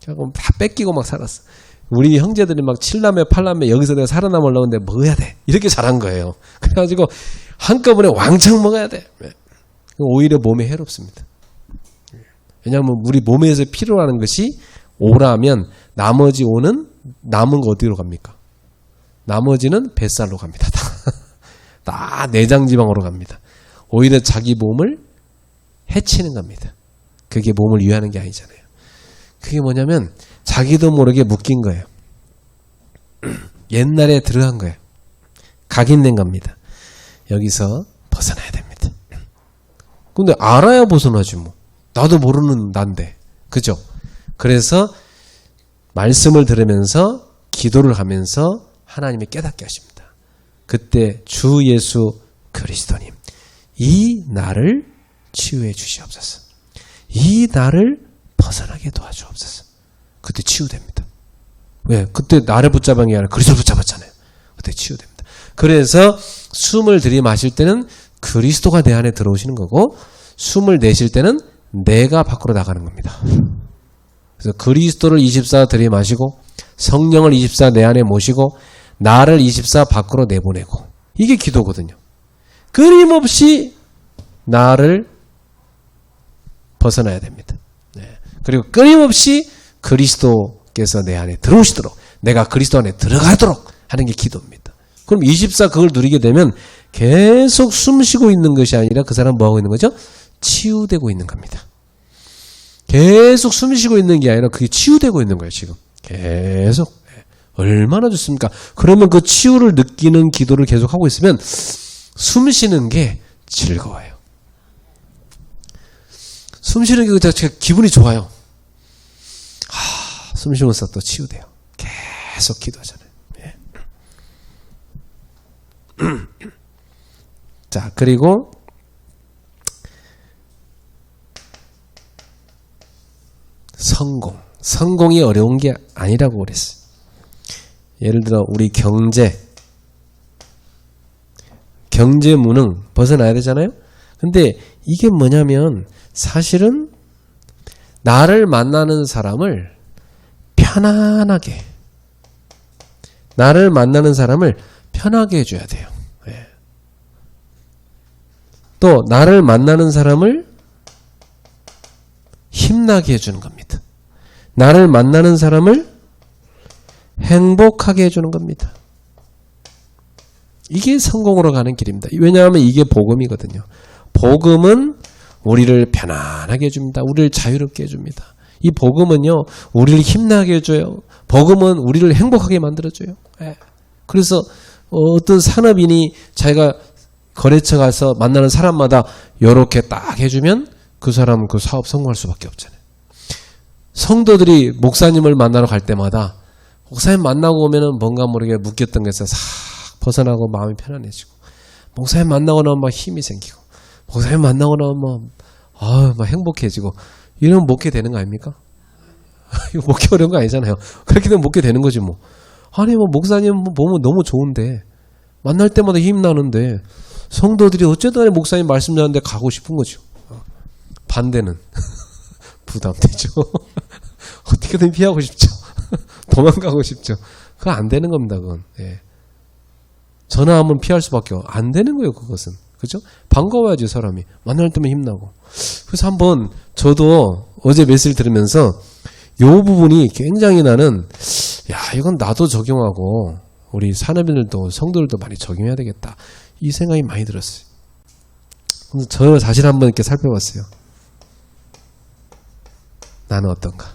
그래갖고 다 뺏기고 막 살았어. 우리 형제들이 막 7남매 8남매 여기서 내가 살아남으려고 하는데 먹어야 돼. 이렇게 자란 거예요. 그래가지고 한꺼번에 왕창 먹어야 돼. 오히려 몸에 해롭습니다. 왜냐하면 우리 몸에서 필요로 하는 것이 오라면 나머지 오는 남은 거 어디로 갑니까? 나머지는 뱃살로 갑니다. 다 내장지방으로 갑니다. 오히려 자기 몸을 해치는 겁니다. 그게 몸을 위하는 게 아니잖아요. 그게 뭐냐면 자기도 모르게 묶인 거예요. 옛날에 들어간 거예요. 각인된 겁니다. 여기서 벗어나야 됩니다. 근데 알아야 벗어나지 뭐. 나도 모르는 난데. 그죠? 그래서 말씀을 들으면서 기도를 하면서 하나님이 깨닫게 하십니다. 그때 주 예수 그리스도님 이 나를 치유해 주시옵소서. 이 나를 벗어나게 도와주옵소서. 그때 치유됩니다. 왜? 그때 나를 붙잡은 게 아니라 그리스도를 붙잡았잖아요. 그때 치유됩니다. 그래서 숨을 들이마실 때는 그리스도가 내 안에 들어오시는 거고 숨을 내쉴 때는 내가 밖으로 나가는 겁니다. 그래서 그리스도를 24 들이마시고 성령을 24 내 안에 모시고 나를 24 밖으로 내보내고 이게 기도거든요. 끊임없이 나를 벗어나야 됩니다. 네. 그리고 끊임없이 그리스도께서 내 안에 들어오시도록 내가 그리스도 안에 들어가도록 하는 게 기도입니다. 그럼 24 그걸 누리게 되면 계속 숨 쉬고 있는 것이 아니라 그 사람 뭐 하고 있는 거죠? 치유되고 있는 겁니다. 계속 숨 쉬고 있는 게 아니라 그게 치유되고 있는 거예요. 지금 계속. 얼마나 좋습니까? 그러면 그 치유를 느끼는 기도를 계속하고 있으면 숨 쉬는 게 즐거워요. 숨 쉬는 게 그 자체가 기분이 좋아요. 숨 쉬면서 또 치유돼요. 계속 기도하잖아요. 예. 자, 그리고 성공이 어려운 게 아니라고 그랬어요. 예를 들어 우리 경제 무능 벗어나야 되잖아요. 근데 이게 뭐냐면 사실은 나를 만나는 사람을 편안하게 해줘야 돼요. 네. 또 나를 만나는 사람을 힘나게 해주는 겁니다. 나를 만나는 사람을 행복하게 해주는 겁니다. 이게 성공으로 가는 길입니다. 왜냐하면 이게 복음이거든요. 복음은 우리를 편안하게 해줍니다. 우리를 자유롭게 해줍니다. 이 복음은요, 우리를 힘나게 해줘요. 복음은 우리를 행복하게 만들어줘요. 그래서 어떤 산업인이 자기가 거래처 가서 만나는 사람마다 이렇게 딱 해주면 그 사람은 그 사업 성공할 수밖에 없잖아요. 성도들이 목사님을 만나러 갈 때마다 목사님 만나고 오면은 뭔가 모르게 묶였던 것에서 싹 벗어나고 마음이 편안해지고, 목사님 만나고 나면 막 힘이 생기고, 목사님 만나고 나면 막 행복해지고, 이러면 목회 되는 거 아닙니까? 이거 목회 어려운 거 아니잖아요. 그렇게 되면 목회 되는 거지 뭐. 아니 뭐 목사님 보면 너무 좋은데, 만날 때마다 힘 나는데, 성도들이 어쨌든 간에 목사님 말씀 전하는데 가고 싶은 거죠. 반대는 부담되죠. 어떻게든 피하고 싶죠. 도망가고 싶죠. 그거 안 되는 겁니다. 그건. 예. 전화하면 피할 수밖에 안 되는 거예요. 그것은. 그죠? 반가워야지 사람이. 만날 때면 힘나고. 그래서 한번 저도 어제 메시지를 들으면서 요 부분이 굉장히 나는, 야, 이건 나도 적용하고 우리 산업인들도 성도들도 많이 적용해야 되겠다. 이 생각이 많이 들었어요. 그래서 저 자신 한번 이렇게 살펴봤어요. 나는 어떤가?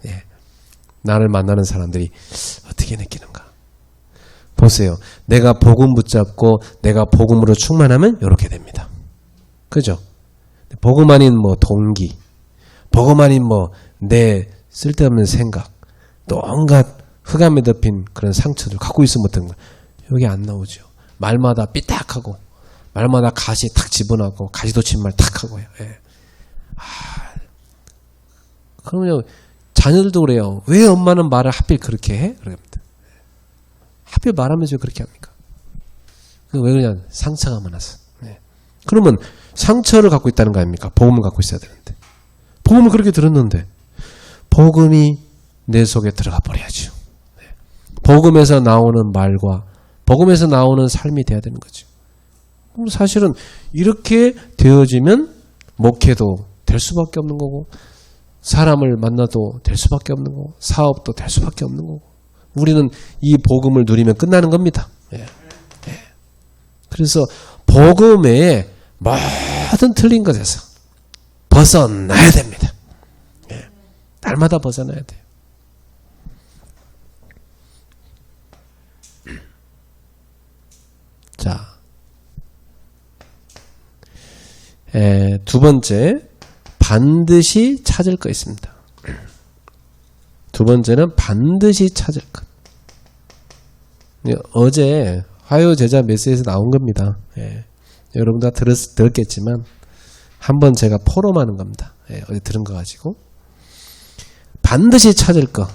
예. 나를 만나는 사람들이 어떻게 느끼는가? 보세요. 내가 복음 붙잡고 내가 복음으로 충만하면 이렇게 됩니다. 그죠? 복음 아닌 뭐 동기, 복음 아닌 뭐 내 쓸데없는 생각, 또 온갖 흑암에 덮인 그런 상처들 갖고 있으면 어떤 거 여기 안 나오죠. 말마다 삐딱하고 말마다 가시 탁 집어넣고 가시돋친 말 탁 하고요. 예. 그러면 자녀들도 그래요. 왜 엄마는 말을 하필 그렇게 해? 그럽니다. 하필 말하면서 그렇게 합니까? 왜 그러냐? 상처가 많아서. 네. 그러면 상처를 갖고 있다는 거 아닙니까? 복음을 갖고 있어야 되는데. 복음을 그렇게 들었는데 복음이 내 속에 들어가 버려야죠. 네. 복음에서 나오는 말과 복음에서 나오는 삶이 돼야 되는 거죠. 그럼 사실은 이렇게 되어지면 목회도 될 수밖에 없는 거고, 사람을 만나도 될 수밖에 없는 거고, 사업도 될 수밖에 없는 거고, 우리는 이 복음을 누리면 끝나는 겁니다. 예. 예. 그래서 복음에 모든 틀린 것에서 벗어나야 됩니다. 예. 날마다 벗어나야 돼요. 자, 두 번째, 반드시 찾을 거 있습니다. 두 번째는 반드시 찾을 것. 어제 화요 제자 메시지에서 나온 겁니다. 예. 여러분 다 들었겠지만 한번 제가 포럼하는 겁니다. 예. 어제 들은 거 가지고 반드시 찾을 것,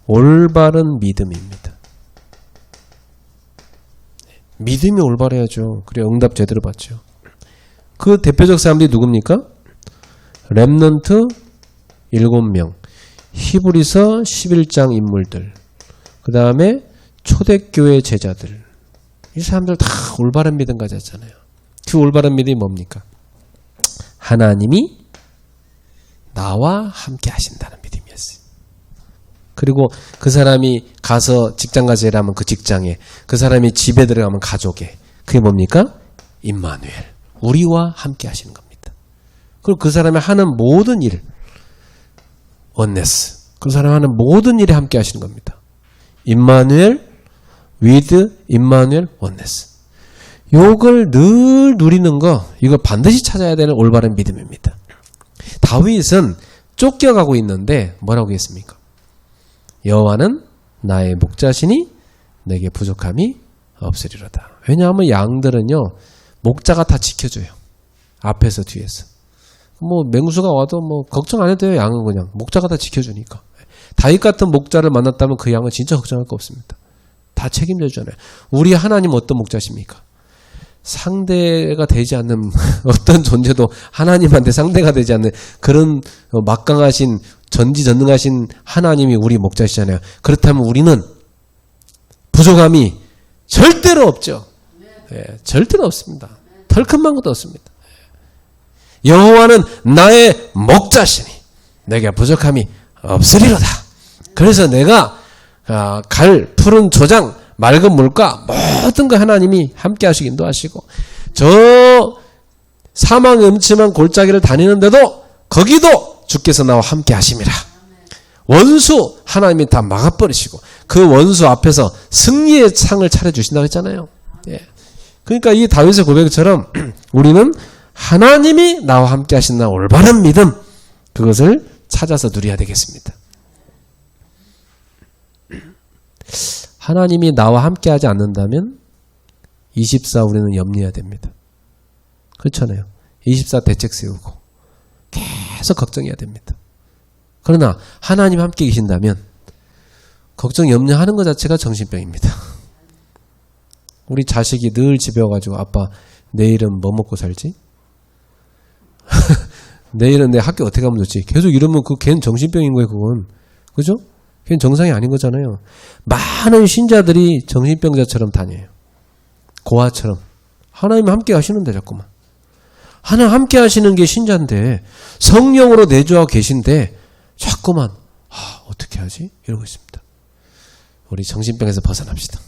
올바른 믿음입니다. 믿음이 올바라야죠. 그래 응답 제대로 받죠. 그 대표적 사람들이 누굽니까? 렘넌트 7명, 히브리서 11장 인물들, 그 다음에 초대교회 제자들, 이 사람들 다 올바른 믿음 가졌잖아요. 그 올바른 믿음이 뭡니까? 하나님이 나와 함께 하신다는 믿음이었어요. 그리고 그 사람이 가서 직장 가서 일하면 그 직장에, 그 사람이 집에 들어가면 가족에, 그게 뭡니까? 임마누엘, 우리와 함께 하시는 겁니다. 그리고 그 사람이 하는 모든 일, 원네스, 그 사람이 하는 모든 일에 함께 하시는 겁니다. 임마누엘, with 임마누엘, 원네스. 요걸 늘 누리는 거, 이거 반드시 찾아야 되는 올바른 믿음입니다. 다윗은 쫓겨가고 있는데 뭐라고 했습니까? 여호와는 나의 목자시니 내게 부족함이 없으리로다. 왜냐하면 양들은요, 목자가 다 지켜줘요. 앞에서 뒤에서. 뭐 맹수가 와도 뭐 걱정 안 해도 돼요. 양은 그냥 목자가 다 지켜주니까. 다윗 같은 목자를 만났다면 그 양은 진짜 걱정할 거 없습니다. 다 책임져 주잖아요. 우리 하나님 어떤 목자십니까? 상대가 되지 않는 어떤 존재도 하나님한테 상대가 되지 않는 그런 막강하신 전지전능하신 하나님이 우리 목자시잖아요. 그렇다면 우리는 부족함이 절대로 없죠. 예, 절대로 없습니다. 덜큰만 것도 없습니다. 여호와는 나의 목자시니 내게 부족함이 없으리로다. 그래서 내가 갈 푸른 조장 맑은 물가 모든 거 하나님이 함께 하시고 인도하시고 저 사망의 음침한 골짜기를 다니는데도 거기도 주께서 나와 함께 하심이라. 원수 하나님이 다 막아버리시고 그 원수 앞에서 승리의 상을 차려주신다고 했잖아요. 예. 그러니까 이 다윗의 고백처럼 우리는 하나님이 나와 함께 하신다 올바른 믿음 그것을 찾아서 누려야 되겠습니다. 하나님이 나와 함께 하지 않는다면 24 우리는 염려해야 됩니다. 그렇잖아요. 24 대책 세우고 계속 걱정해야 됩니다. 그러나 하나님 함께 계신다면 걱정 염려하는 것 자체가 정신병입니다. 우리 자식이 늘 집에 와가지고 아빠 내일은 뭐 먹고 살지? 내일은 내 학교 어떻게 가면 좋지? 계속 이러면 걔는 정신병인 거예요. 그건. 그죠? 걔는 정상이 아닌 거잖아요. 많은 신자들이 정신병자처럼 다녀요. 고아처럼. 하나님 함께 하시는데 자꾸만. 하나님 함께 하시는 게 신자인데 성령으로 내주하고 계신데 자꾸만 어떻게 하지? 이러고 있습니다. 우리 정신병에서 벗어납시다.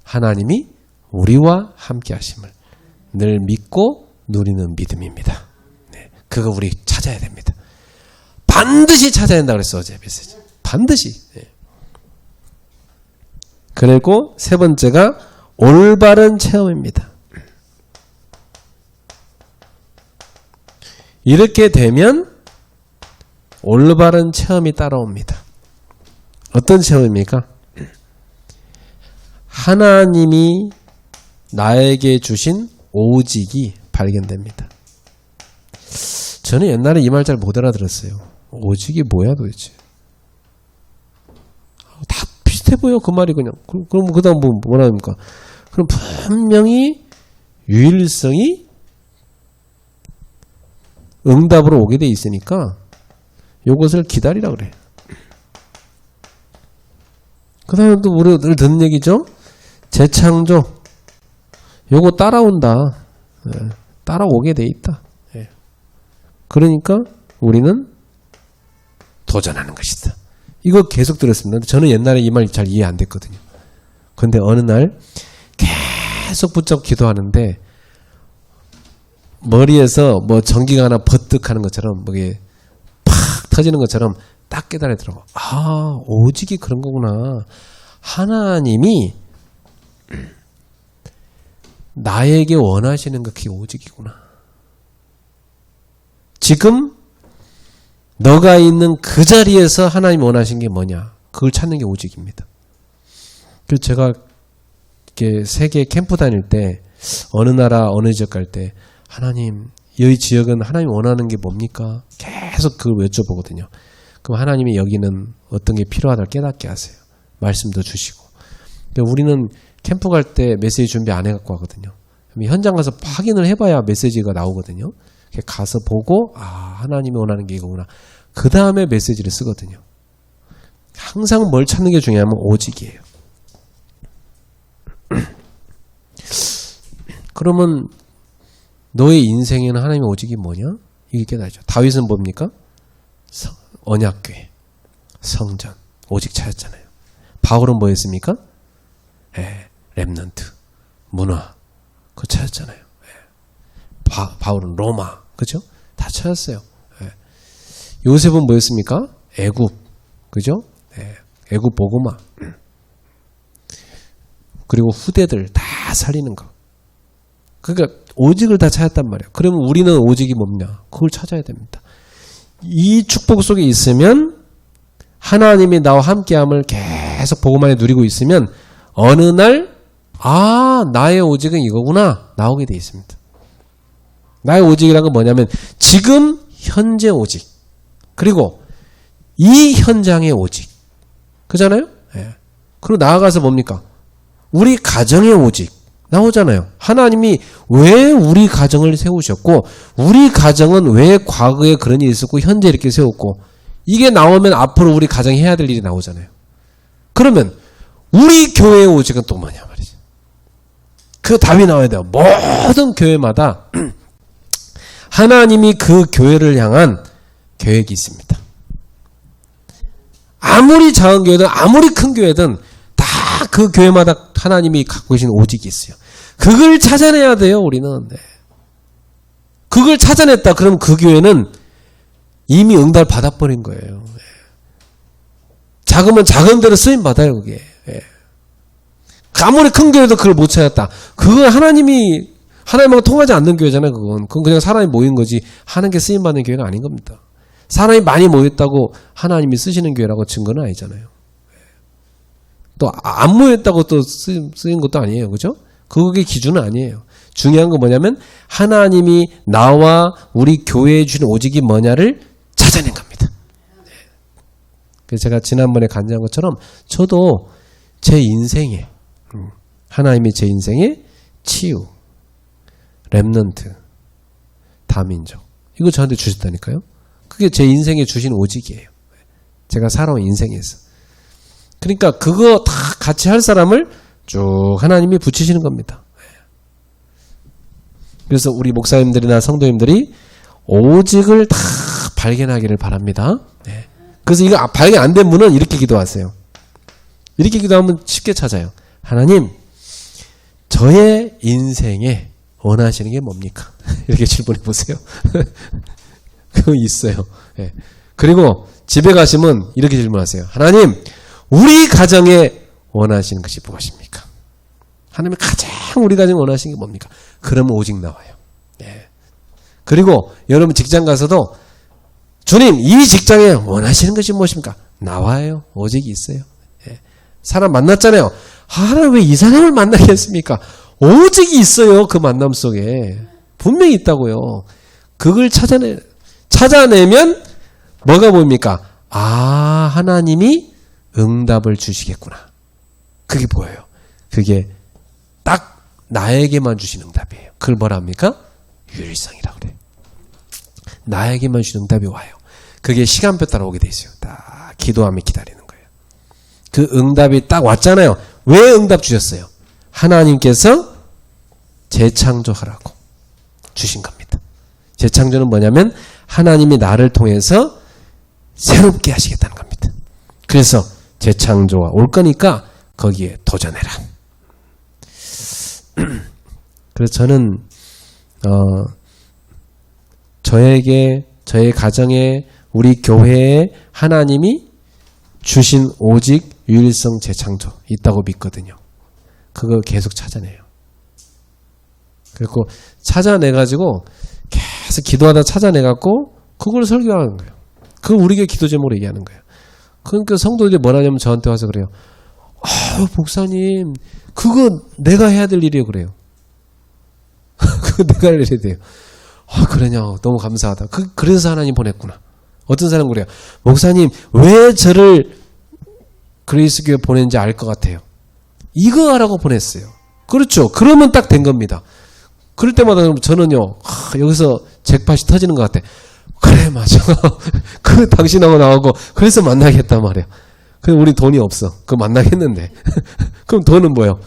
하나님이 우리와 함께 하심을 늘 믿고 누리는 믿음입니다. 네, 그거 우리 찾아야 됩니다. 반드시 찾아야 된다고 그랬어 어제 메시지. 반드시. 네. 그리고 세 번째가 올바른 체험입니다. 이렇게 되면 올바른 체험이 따라옵니다. 어떤 체험입니까? 하나님이 나에게 주신 오직이 발견됩니다. 저는 옛날에 이 말 잘 못 알아들었어요. 오직이 뭐야 도대체? 다 비슷해 보여 그 말이 그냥. 그럼 그 다음 뭐라 합니까? 그럼 분명히 유일성이 응답으로 오게 돼 있으니까 요것을 기다리라 그래. 그 다음에 또 우리가 늘 듣는 얘기죠. 재창조. 요거 따라온다. 예, 따라오게 돼 있다. 예. 그러니까 우리는 도전하는 것이다. 이거 계속 들었습니다. 저는 옛날에 이 말 잘 이해 안 됐거든요. 그런데 어느 날 계속 붙잡고 기도하는데 머리에서 뭐 전기가 하나 버뜩 하는 것처럼 뭐게 팍 터지는 것처럼 딱 깨달으더라고. 아, 오직이 그런 거구나. 하나님이 나에게 원하시는 게 그게 오직이구나. 지금 너가 있는 그 자리에서 하나님이 원하신 게 뭐냐. 그걸 찾는 게 오직입니다. 그래서 제가 이렇게 세계 캠프 다닐 때 어느 나라 어느 지역 갈 때 하나님 이 지역은 하나님 원하는 게 뭡니까? 계속 그걸 여쭤보거든요. 그럼 하나님이 여기는 어떤 게 필요하다고 깨닫게 하세요. 말씀도 주시고. 우리는 캠프 갈 때 메시지 준비 안 해갖고 하거든요. 현장 가서 확인을 해봐야 메시지가 나오거든요. 가서 보고 하나님이 원하는 게 이거구나. 그 다음에 메시지를 쓰거든요. 항상 뭘 찾는 게 중요하면 오직이에요. 그러면 너의 인생에는 하나님의 오직이 뭐냐? 이게 깨달죠. 다윗은 뭡니까? 언약궤, 성전, 오직 찾았잖아요. 바울은 뭐였습니까? 렘넌트, 문화, 그거 찾았잖아요. 바울은 로마, 그죠? 다 찾았어요. 요셉은 뭐였습니까? 애굽, 그죠? 애굽 보고마. 그리고 후대들 다 살리는 거. 그러니까 오직을 다 찾았단 말이에요. 그러면 우리는 오직이 뭐냐? 그걸 찾아야 됩니다. 이 축복 속에 있으면 하나님이 나와 함께함을 계속 보고만에 누리고 있으면 어느 날 나의 오직은 이거구나 나오게 돼 있습니다. 나의 오직이란 건 뭐냐면 지금 현재 오직 그리고 이 현장의 오직 그잖아요. 예. 그리고 나아가서 뭡니까? 우리 가정의 오직 나오잖아요. 하나님이 왜 우리 가정을 세우셨고 우리 가정은 왜 과거에 그런 일이 있었고 현재 이렇게 세웠고 이게 나오면 앞으로 우리 가정이 해야 될 일이 나오잖아요. 그러면 우리 교회의 오직은 또 뭐냐 말이지. 그 답이 나와야 돼요. 모든 교회마다 하나님이 그 교회를 향한 계획이 있습니다. 아무리 작은 교회든 아무리 큰 교회든 다 그 교회마다 하나님이 갖고 계신 오직이 있어요. 그걸 찾아내야 돼요, 우리는. 네. 그걸 찾아냈다 그러면 그 교회는 이미 응답을 받아버린 거예요. 네. 작으면 작은 대로 쓰임 받아요, 그게. 네. 아무리 큰 교회도 그걸 못 찾았다. 그건 하나님하고 통하지 않는 교회잖아요, 그건 그냥 사람이 모인 거지 하는 게 쓰임 받는 교회가 아닌 겁니다. 사람이 많이 모였다고 하나님이 쓰시는 교회라고 증거는 아니잖아요. 또 안 모였다고 또 쓰인 것도 아니에요. 그죠? 그게 기준은 아니에요. 중요한 건 뭐냐면 하나님이 나와 우리 교회에 주는 오직이 뭐냐를 찾아낸 겁니다. 그래서 제가 지난번에 간증한 것처럼 저도 제 인생에 하나님이 제 인생에 치유, 렘넌트, 다민족 이거 저한테 주셨다니까요. 그게 제 인생에 주신 오직이에요. 제가 살아온 인생에서. 그러니까 그거 다 같이 할 사람을 쭉 하나님이 붙이시는 겁니다. 그래서 우리 목사님들이나 성도님들이 오직을 다 발견하기를 바랍니다. 그래서 이거 발견 안 된 분은 이렇게 기도하세요. 이렇게 기도하면 쉽게 찾아요. 하나님, 저의 인생에 원하시는 게 뭡니까? 이렇게 질문해 보세요. 그거 있어요. 그리고 집에 가시면 이렇게 질문하세요. 하나님, 우리 가정에 원하시는 것이 무엇입니까? 하나님이 가장 우리 가정에 원하시는 게 뭡니까? 그러면 오직 나와요. 그리고 여러분 직장 가서도 주님, 이 직장에 원하시는 것이 무엇입니까? 나와요. 오직이 있어요. 사람 만났잖아요. 하나님 왜 이 사람을 만나겠습니까? 오직이 있어요. 그 만남 속에. 분명히 있다고요. 그걸 찾아내면 뭐가 보입니까? 아, 하나님이 응답을 주시겠구나. 그게 보여요. 그게 딱 나에게만 주신 응답이에요. 그걸 뭐라 합니까? 유일성이라고 그래요. 나에게만 주신 응답이 와요. 그게 시간표 따라 오게 돼 있어요. 딱 기도하며 기다리는 거예요. 그 응답이 딱 왔잖아요. 왜 응답 주셨어요? 하나님께서 재창조하라고 주신 겁니다. 재창조는 뭐냐면 하나님이 나를 통해서 새롭게 하시겠다는 겁니다. 그래서 재창조가 올 거니까 거기에 도전해라. 그래서 저는 저에게, 저의 가정에, 우리 교회에 하나님이 주신 오직 유일성 재창조 있다고 믿거든요. 그거 계속 찾아내요. 그리고 찾아내가지고 계속 기도하다 찾아내갖고 그걸 설교하는 거예요. 그걸 우리 교회 기도 제목으로 얘기하는 거예요. 그러니까 성도들이 뭐라냐면 저한테 와서 그래요. 목사님, 그거 내가 해야 될 일이에요. 그래요. 그거 내가 할 일이 돼요. 그러냐. 너무 감사하다. 그래서 하나님 보냈구나. 어떤 사람은 그래요. 목사님, 왜 저를 그리스 교회 보낸지 알 것 같아요. 이거 하라고 보냈어요. 그렇죠. 그러면 딱 된 겁니다. 그럴 때마다 저는요, 여기서 잭팟이 터지는 것 같아. 그래, 맞아. 그 당신하고 나오고 그래서 만나겠단 말이야. 근데 우리 돈이 없어. 그거 만나겠는데. 그럼 돈은 뭐예요?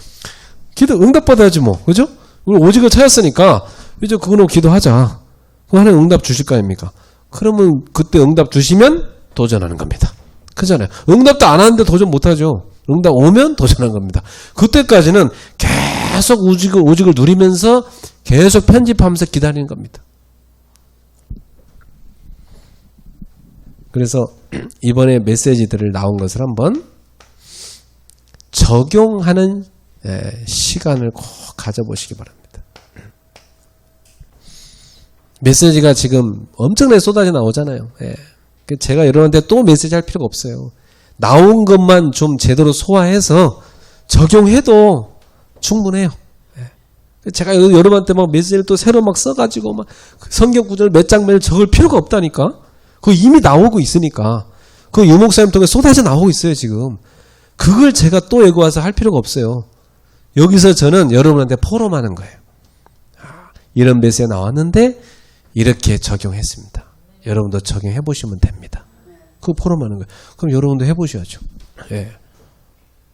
기도 응답받아야지 뭐. 그죠? 우리 오직을 찾았으니까 이제 그거는 기도하자. 그거 하나님 응답 주실 거 아닙니까? 그러면 그때 응답 주시면 도전하는 겁니다. 그잖아요. 응답도 안 하는데 도전 못하죠. 응답 오면 도전하는 겁니다. 그때까지는 계속 오직을 누리면서 계속 편집하면서 기다리는 겁니다. 그래서 이번에 메시지들을 나온 것을 한번 적용하는 시간을 꼭 가져보시기 바랍니다. 메시지가 지금 엄청나게 쏟아져 나오잖아요. 제가 여러분한테 또 메시지 할 필요가 없어요. 나온 것만 좀 제대로 소화해서 적용해도 충분해요. 제가 여러분한테 막 메시지를 또 새로 막 써가지고 막 성경 구절 몇 장면을 적을 필요가 없다니까. 그거 이미 나오고 있으니까. 그거 유목사님 통해 쏟아져 나오고 있어요, 지금. 그걸 제가 또 외고 와서 할 필요가 없어요. 여기서 저는 여러분한테 포럼하는 거예요. 이런 메시지가 나왔는데 이렇게 적용했습니다. 여러분도 적용해 보시면 됩니다. 그거 포럼하는 거예요. 그럼 여러분도 해보셔야죠. 예.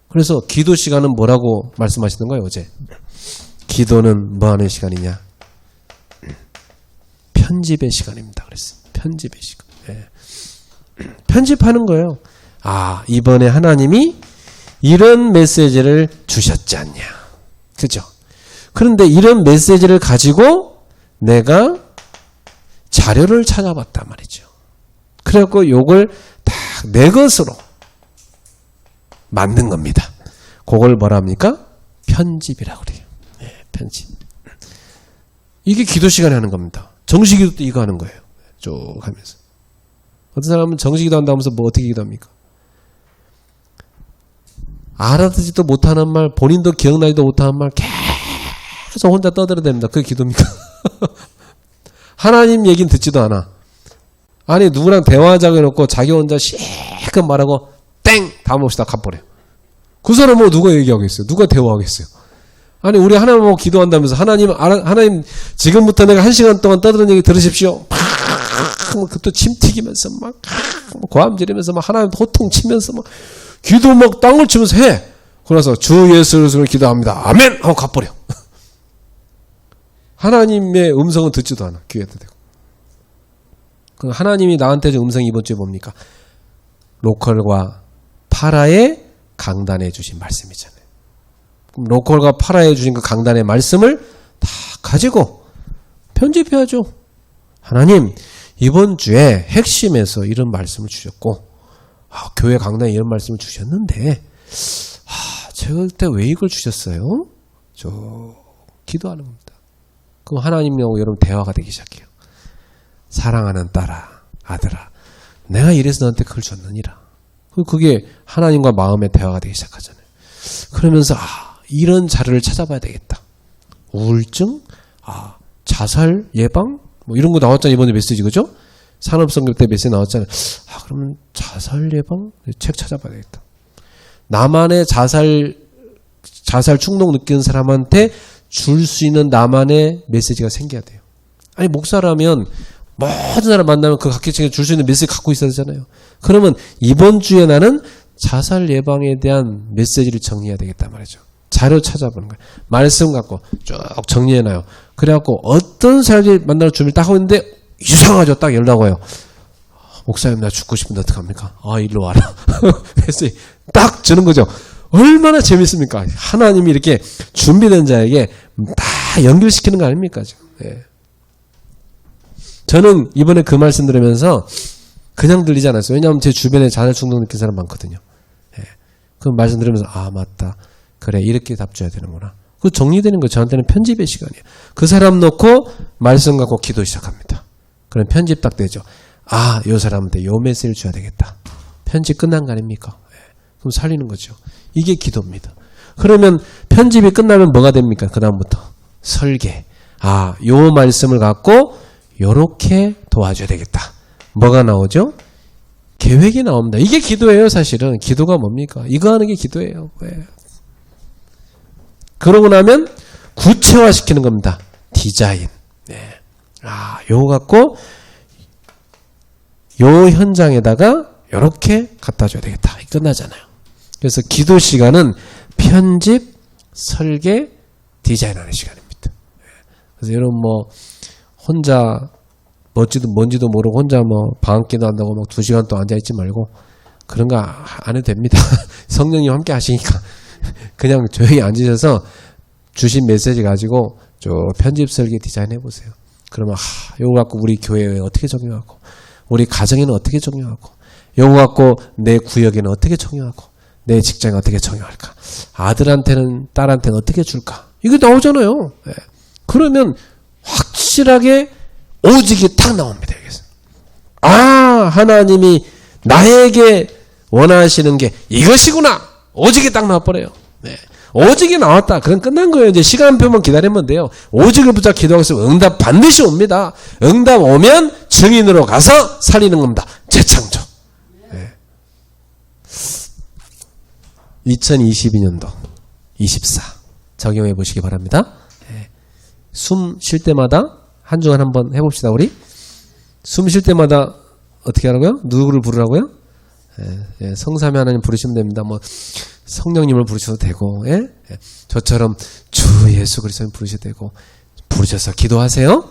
그래서 기도 시간은 뭐라고 말씀하시는 거예요, 어제? 기도는 뭐 하는 시간이냐? 편집의 시간입니다. 그랬어요. 편집의 시간. 예. 편집하는 거예요. 아, 이번에 하나님이 이런 메시지를 주셨지 않냐. 그죠? 그런데 이런 메시지를 가지고 내가 자료를 찾아봤단 말이죠. 그래갖고 요걸 다 내 것으로 만든 겁니다. 그걸 뭐라 합니까? 편집이라고 그래요. 네, 편집. 이게 기도 시간에 하는 겁니다. 정식기도 때 이거 하는 거예요. 쭉 하면서. 어떤 사람은 정식기도 한다면서 뭐 어떻게 기도합니까? 알아듣지도 못하는 말, 본인도 기억나지도 못하는 말 계속 혼자 떠들어댑니다. 그게 기도입니까? 하나님 얘기는 듣지도 않아. 아니 누구랑 대화하자고 해놓고 자기 혼자 실컷 말하고 땡! 다음 없이 다 가버려요. 그 사람 뭐 누가 얘기하겠어요? 누가 대화하겠어요? 아니 우리 하나님 보고 기도한다면서 하나님 지금부터 내가 1시간 동안 떠드는 얘기 들으십시오. 그것도 침 튀기면서 막 고함 지르면서 막 하나님 호통 치면서 막 기도 막 땅을 치면서 해. 그래서 주 예수를 기도합니다. 아멘! 하고 가버려. 하나님의 음성은 듣지도 않아. 귀에도 대고. 그럼 하나님이 나한테 준 음성이 이번 주에 뭡니까? 로컬과 파라에 강단해 주신 말씀이잖아요. 그럼 로컬과 파라에 주신 그 강단의 말씀을 다 가지고 편집해야죠. 하나님 이번 주에 핵심에서 이런 말씀을 주셨고 교회 강단에 이런 말씀을 주셨는데 제가 그때 왜 이걸 주셨어요? 기도하는 겁니다. 그럼 하나님하고 여러분 대화가 되기 시작해요. 사랑하는 딸아, 아들아, 내가 이래서 너한테 그걸 줬느니라. 그게 하나님과 마음의 대화가 되기 시작하잖아요. 그러면서 이런 자료를 찾아봐야 되겠다. 우울증, 자살 예방, 뭐 이런 거 나왔잖아요. 이번에 메시지 그죠? 산업성교 때 메시지 나왔잖아요. 그러면 자살 예방 책 찾아봐야 되겠다. 나만의 자살 충동 느끼는 사람한테 줄 수 있는 나만의 메시지가 생겨야 돼요. 아니 목사라면 모든 사람 만나면 그 각기 책에 줄 수 있는 메시지 갖고 있어야 되잖아요. 그러면 이번 주에 나는 자살 예방에 대한 메시지를 정리해야 되겠단 말이죠. 자료 찾아보는 거예요. 말씀 갖고 쭉 정리해놔요. 그래갖고 어떤 사람이 만나러 준비를 딱 하고 있는데 이상하죠. 딱 연락 와요. 목사님 나 죽고 싶은데 어떡합니까? 일로 와라. 메시지 딱 주는 거죠. 얼마나 재밌습니까? 하나님이 이렇게 준비된 자에게 다 연결시키는 거 아닙니까? 지금. 네. 저는 이번에 그 말씀 들으면서 그냥 들리지 않았어요. 왜냐하면 제 주변에 자살 충동 느낀 사람 많거든요. 네. 그 말씀 들으면서 맞다. 그래 이렇게 답 줘야 되는구나. 그 정리되는 거 저한테는 편집의 시간이에요. 그 사람 놓고 말씀 갖고 기도 시작합니다. 그럼 편집 딱 되죠. 요 사람한테 요 메시지를 줘야 되겠다. 편집 끝난 거 아닙니까? 네. 그럼 살리는 거죠. 이게 기도입니다. 그러면 편집이 끝나면 뭐가 됩니까? 그 다음부터 설계. 요 말씀을 갖고 요렇게 도와줘야 되겠다. 뭐가 나오죠? 계획이 나옵니다. 이게 기도예요. 사실은 기도가 뭡니까? 이거 하는 게 기도예요. 왜? 그러고 나면 구체화시키는 겁니다. 디자인. 네. 요거 갖고 요 현장에다가 요렇게 갖다 줘야 되겠다. 끝나잖아요. 그래서 기도 시간은 편집, 설계, 디자인하는 시간입니다. 그래서 여러분 혼자 뭔지도 모르고 혼자 방학기도 한다고 2시간 동안 앉아있지 말고 그런 거 안 해도 됩니다. 성령님 함께 하시니까 그냥 조용히 앉으셔서 주신 메시지 가지고 편집, 설계, 디자인 해보세요. 그러면 이거 갖고 우리 교회에 어떻게 적용하고 우리 가정에는 어떻게 적용하고 이거 갖고 내 구역에는 어떻게 적용하고 내 직장에 어떻게 적용할까? 아들한테는 딸한테는 어떻게 줄까? 이게 나오잖아요. 네. 그러면 확실하게 오직이 딱 나옵니다. 여기서. 하나님이 나에게 원하시는 게 이것이구나. 오직이 딱 나와버려요. 네. 오직이 나왔다. 그럼 끝난 거예요. 이제 시간표만 기다리면 돼요. 오직을 붙잡고 기도하고 있으면 응답 반드시 옵니다. 응답 오면 증인으로 가서 살리는 겁니다. 재창조. 네. 2022년도 24 적용해 보시기 바랍니다. 네. 숨 쉴 때마다 한 주간 한번 해봅시다. 우리 숨 쉴 때마다 어떻게 하라고요? 누구를 부르라고요? 성삼위 하나님 부르시면 됩니다. 성령님을 부르셔도 되고, 저처럼 주 예수 그리스도님 부르셔도 되고, 부르셔서 기도하세요.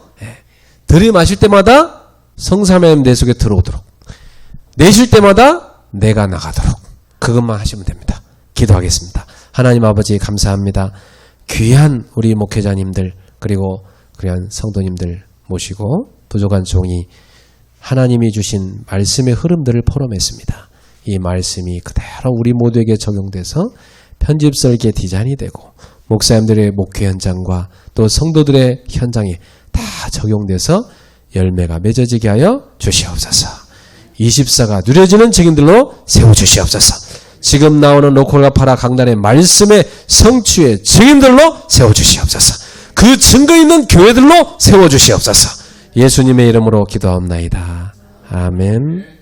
들이마실 때마다 성삼위 하나님 내 속에 들어오도록, 내쉴 때마다 내가 나가도록 그것만 하시면 됩니다. 기도하겠습니다. 하나님 아버지 감사합니다. 귀한 우리 목회자님들 그리고 귀한 성도님들 모시고 부족한 종이 하나님이 주신 말씀의 흐름들을 포럼했습니다. 이 말씀이 그대로 우리 모두에게 적용돼서 편집 설계 디자인이 되고 목사님들의 목회 현장과 또 성도들의 현장에 다 적용돼서 열매가 맺어지게 하여 주시옵소서. 24가 누려지는 증인들로 세워주시옵소서. 지금 나오는 로컬과 파라 강단의 말씀의 성취의 증인들로 세워주시옵소서. 그 증거 있는 교회들로 세워주시옵소서. 예수님의 이름으로 기도하옵나이다. 아멘.